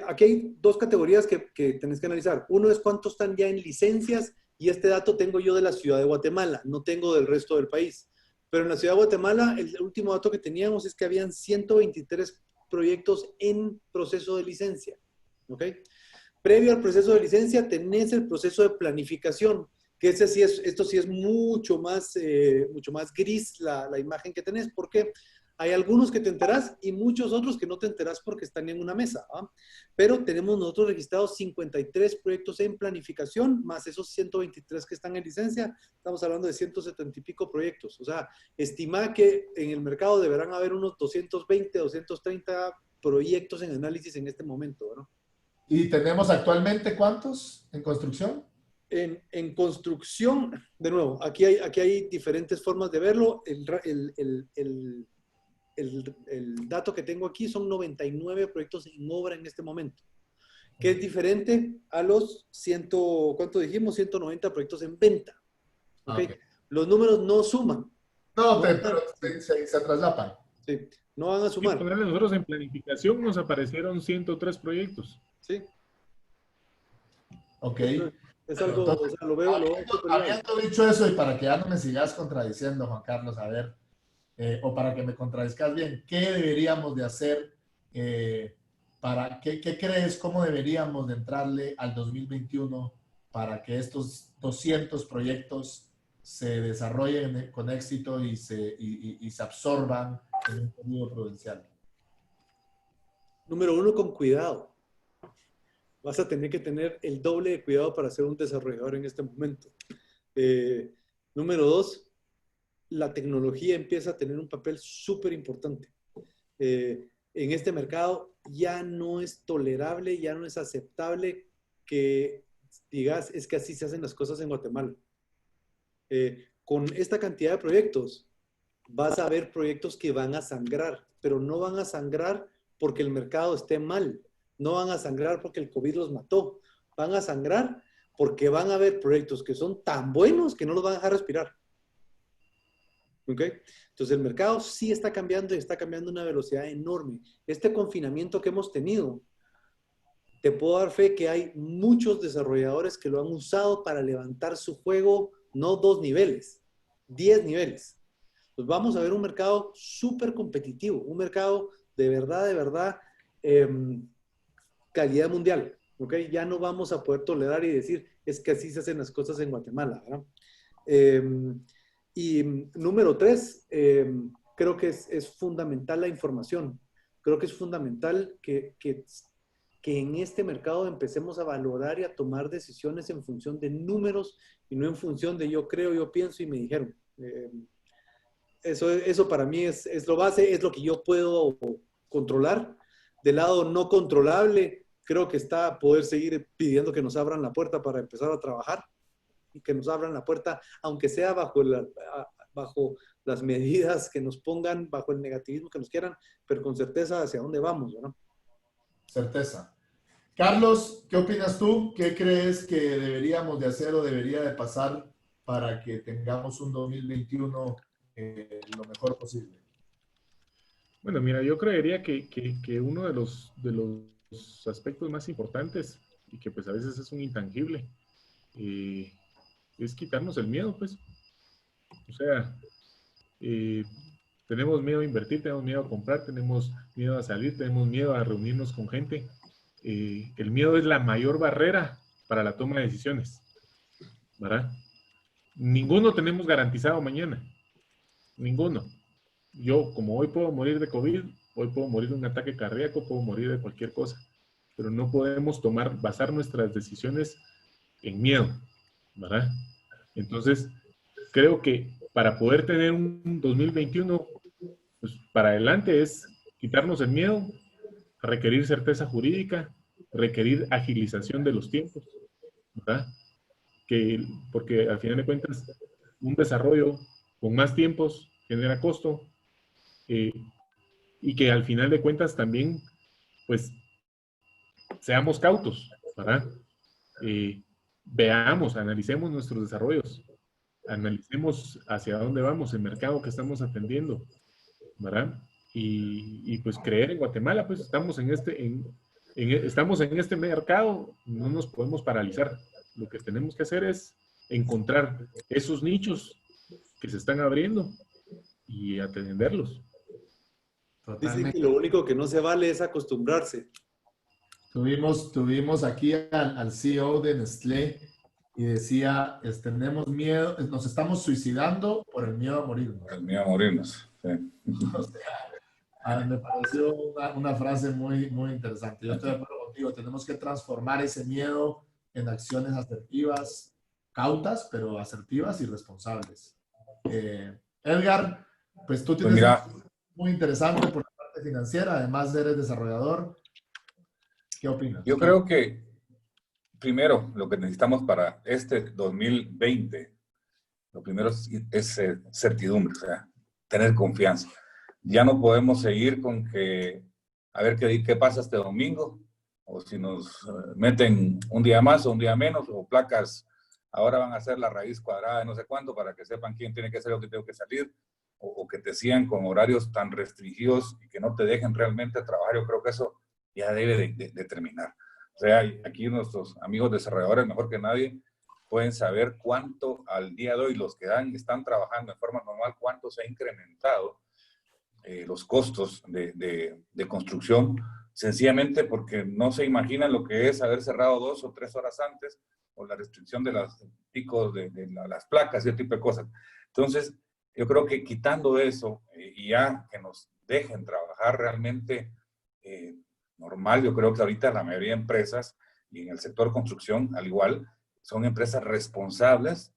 Aquí hay 2 categorías que tenés que analizar. Uno es cuántos están ya en licencias, y este dato tengo yo de la ciudad de Guatemala, no tengo del resto del país. Pero en la ciudad de Guatemala, el último dato que teníamos es que habían 123 proyectos en proceso de licencia. ¿Ok? Previo al proceso de licencia tenés el proceso de planificación, que esto sí es mucho más gris la imagen que tenés, porque hay algunos que te enterás y muchos otros que no te enterás porque están en una mesa. Pero tenemos nosotros registrados 53 proyectos en planificación, más esos 123 que están en licencia. Estamos hablando de 170 y pico proyectos. O sea, estima que en el mercado deberán haber unos 220, 230 proyectos en análisis en este momento, ¿no? ¿Y tenemos actualmente cuántos en construcción? En construcción, de nuevo, aquí hay diferentes formas de verlo. El dato que tengo aquí son 99 proyectos en obra en este momento, que es diferente a los 100, ¿cuánto dijimos? 190 proyectos en venta. ¿Okay? Okay. Los números no suman. Pero se traslapan. Sí, no van a sumar. Nosotros en planificación nos aparecieron 103 proyectos. Sí. Ok. Es algo, entonces, o sea, lo veo. Habiendo dicho eso, y para que ya no me sigas contradiciendo, Juan Carlos, a ver, o para que me contradizcas bien, ¿qué deberíamos de hacer? ¿Qué crees? ¿Cómo deberíamos de entrarle al 2021 para que estos 200 proyectos se desarrollen con éxito y se absorban en un periodo prudencial? Número 1, con cuidado. Vas a tener que tener el doble de cuidado para ser un desarrollador en este momento. Número 2, la tecnología empieza a tener un papel súper importante. En este mercado ya no es tolerable, ya no es aceptable que digas, es que así se hacen las cosas en Guatemala. Con esta cantidad de proyectos, vas a ver proyectos que van a sangrar, pero no van a sangrar porque el mercado esté mal. No van a sangrar porque el COVID los mató. Van a sangrar porque van a haber proyectos que son tan buenos que no los van a dejar respirar. ¿Ok? Entonces el mercado sí está cambiando y está cambiando a una velocidad enorme. Este confinamiento que hemos tenido, te puedo dar fe que hay muchos desarrolladores que lo han usado para levantar su juego, no 2 niveles, 10 niveles. Pues vamos a ver un mercado súper competitivo, un mercado de verdad, calidad mundial. ¿Ok? Ya no vamos a poder tolerar y decir, es que así se hacen las cosas en Guatemala, ¿verdad? Y número 3, creo que es fundamental la información. Creo que es fundamental que en este mercado empecemos a valorar y a tomar decisiones en función de números y no en función de yo creo, yo pienso y me dijeron. Eso para mí es lo base, es lo que yo puedo controlar. Del lado no controlable, creo que está poder seguir pidiendo que nos abran la puerta para empezar a trabajar y que nos abran la puerta, aunque sea bajo las medidas que nos pongan, bajo el negativismo que nos quieran, pero con certeza hacia dónde vamos, ¿no? Certeza. Carlos, ¿qué opinas tú? ¿Qué crees que deberíamos de hacer o debería de pasar para que tengamos un 2021 lo mejor posible? Bueno, mira, yo creería que uno de los aspectos más importantes y que pues a veces es un intangible, eh, es quitarnos el miedo, pues. O sea, eh, tenemos miedo a invertir, tenemos miedo a comprar, tenemos miedo a salir, tenemos miedo a reunirnos con gente. El miedo es la mayor barrera para la toma de decisiones, ¿verdad? Ninguno tenemos garantizado mañana, ninguno. Yo, como hoy puedo morir de COVID, hoy puedo morir de un ataque cardíaco, puedo morir de cualquier cosa, pero no podemos basar nuestras decisiones en miedo, ¿verdad? Entonces, creo que para poder tener un 2021, pues para adelante es quitarnos el miedo, requerir certeza jurídica, requerir agilización de los tiempos, ¿verdad? Porque al final de cuentas, un desarrollo con más tiempos genera costo, eh, y que al final de cuentas también, pues, seamos cautos, ¿verdad? Veamos, analicemos nuestros desarrollos, analicemos hacia dónde vamos, el mercado que estamos atendiendo, ¿verdad? Pues creer en Guatemala, pues estamos en este mercado, no nos podemos paralizar. Lo que tenemos que hacer es encontrar esos nichos que se están abriendo y atenderlos. Dicen que lo único que no se vale es acostumbrarse. Tuvimos aquí al CEO de Nestlé y decía, tenemos miedo, nos estamos suicidando por el miedo a morirnos. El miedo a morirnos, sí. O sea, me pareció una frase muy, muy interesante. Yo estoy de acuerdo contigo, tenemos que transformar ese miedo en acciones asertivas, cautas, pero asertivas y responsables. Edgar, pues tú tienes muy interesante por la parte financiera, además eres desarrollador. ¿Qué opinas? Yo creo que primero lo que necesitamos para este 2020, lo primero es certidumbre, o sea, tener confianza. Ya no podemos seguir con que a ver qué pasa este domingo, o si nos meten un día más o un día menos, o placas, ahora van a hacer la raíz cuadrada de no sé cuánto para que sepan quién tiene que hacer o quién tiene que salir, o que te sigan con horarios tan restringidos y que no te dejen realmente trabajar. Yo creo que eso ya debe de terminar. O sea, aquí nuestros amigos desarrolladores, mejor que nadie, pueden saber cuánto al día de hoy los que están trabajando en forma normal, cuánto se ha incrementado los costos de construcción, sencillamente porque no se imaginan lo que es haber cerrado 2 o 3 horas antes, o la restricción de los picos de las placas y ese tipo de cosas. Entonces, yo creo que quitando eso y ya que nos dejen trabajar realmente normal, yo creo que ahorita la mayoría de empresas, y en el sector construcción al igual, son empresas responsables.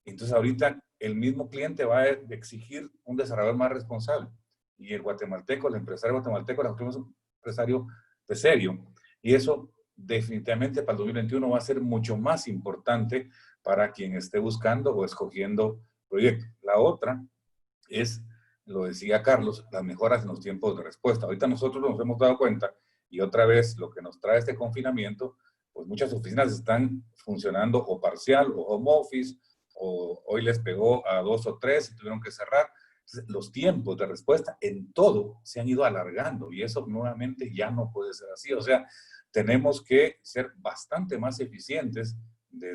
Entonces ahorita el mismo cliente va a exigir un desarrollador más responsable. Y el guatemalteco, el empresario guatemalteco, es un empresario de serio. Y eso definitivamente para el 2021 va a ser mucho más importante para quien esté buscando o escogiendo proyectos. La otra es, lo decía Carlos, las mejoras en los tiempos de respuesta. Ahorita nosotros nos hemos dado cuenta, y otra vez lo que nos trae este confinamiento, pues muchas oficinas están funcionando o parcial o home office, o hoy les pegó a 2 o 3 y tuvieron que cerrar. Entonces, los tiempos de respuesta en todo se han ido alargando y eso nuevamente ya no puede ser así. O sea, tenemos que ser bastante más eficientes,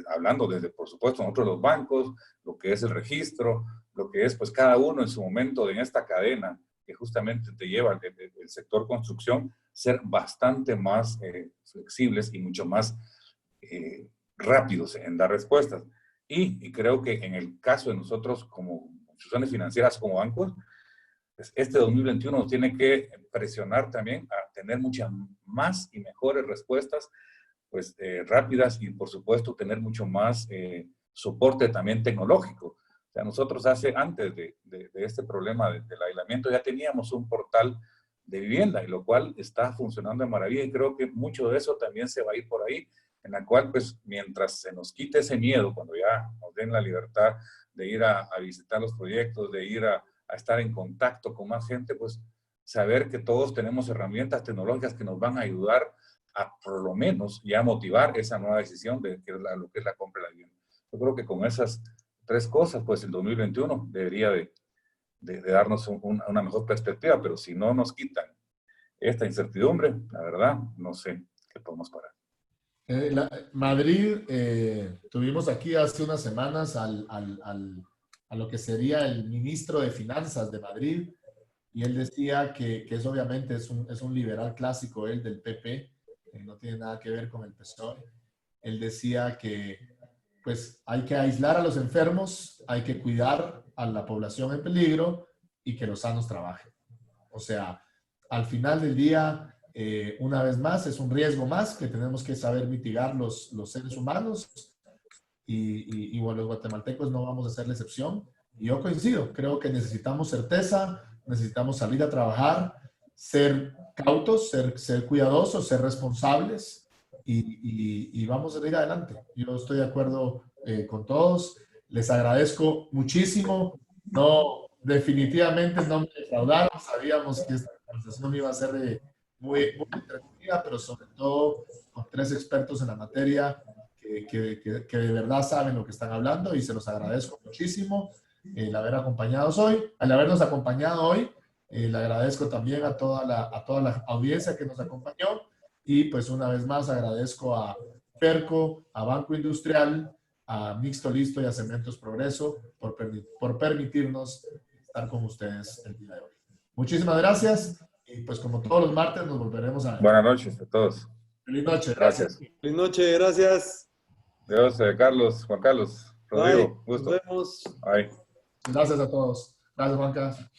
hablando desde, por supuesto, nosotros los bancos, lo que es el registro, lo que es pues cada uno en su momento en esta cadena que justamente te lleva el sector construcción, ser bastante más flexibles y mucho más rápidos en dar respuestas. Y creo que en el caso de nosotros como instituciones financieras, como bancos, pues este 2021 nos tiene que presionar también a tener muchas más y mejores respuestas, pues rápidas, y por supuesto tener mucho más soporte también tecnológico. O sea, nosotros antes de este problema del aislamiento ya teníamos un portal de vivienda, y lo cual está funcionando de maravilla, y creo que mucho de eso también se va a ir por ahí, en la cual, pues, mientras se nos quite ese miedo, cuando ya nos den la libertad de ir a visitar los proyectos, de ir a estar en contacto con más gente, pues, saber que todos tenemos herramientas tecnológicas que nos van a ayudar a por lo menos ya motivar esa nueva decisión de lo que es la compra de la vivienda. Yo creo que con esas tres cosas, pues el 2021 debería de darnos una mejor perspectiva, pero si no nos quitan esta incertidumbre, la verdad, no sé qué podemos parar. Madrid, tuvimos aquí hace unas semanas a lo que sería el ministro de Finanzas de Madrid, y él decía que eso obviamente es un liberal clásico, él del PP, no tiene nada que ver con el PSOE. Él decía que pues hay que aislar a los enfermos, hay que cuidar a la población en peligro y que los sanos trabajen. O sea, al final del día, una vez más, es un riesgo más que tenemos que saber mitigar los seres humanos y bueno, los guatemaltecos no vamos a ser la excepción. Y yo coincido, creo que necesitamos certeza, necesitamos salir a trabajar, ser cautos, ser cuidadosos, ser responsables y vamos a ir adelante. Yo estoy de acuerdo con todos. Les agradezco muchísimo. No, definitivamente no me defraudaron. Sabíamos que esta conversación iba a ser muy, muy entretenida, pero sobre todo con tres expertos en la materia que de verdad saben lo que están hablando y se los agradezco muchísimo el habernos acompañado hoy. Le agradezco también a toda la audiencia que nos acompañó y pues una vez más agradezco a Ferco, a Banco Industrial, a Mixto Listo y a Cementos Progreso por permitirnos estar con ustedes el día de hoy. Muchísimas gracias y pues como todos los martes nos volveremos a ver. Buenas noches a todos. Feliz noche. Gracias. Feliz noche, gracias. Dios, Carlos, Juan Carlos, Rodrigo, Bye. gusto. Nos vemos. Bye. Gracias a todos. Gracias, Juanca.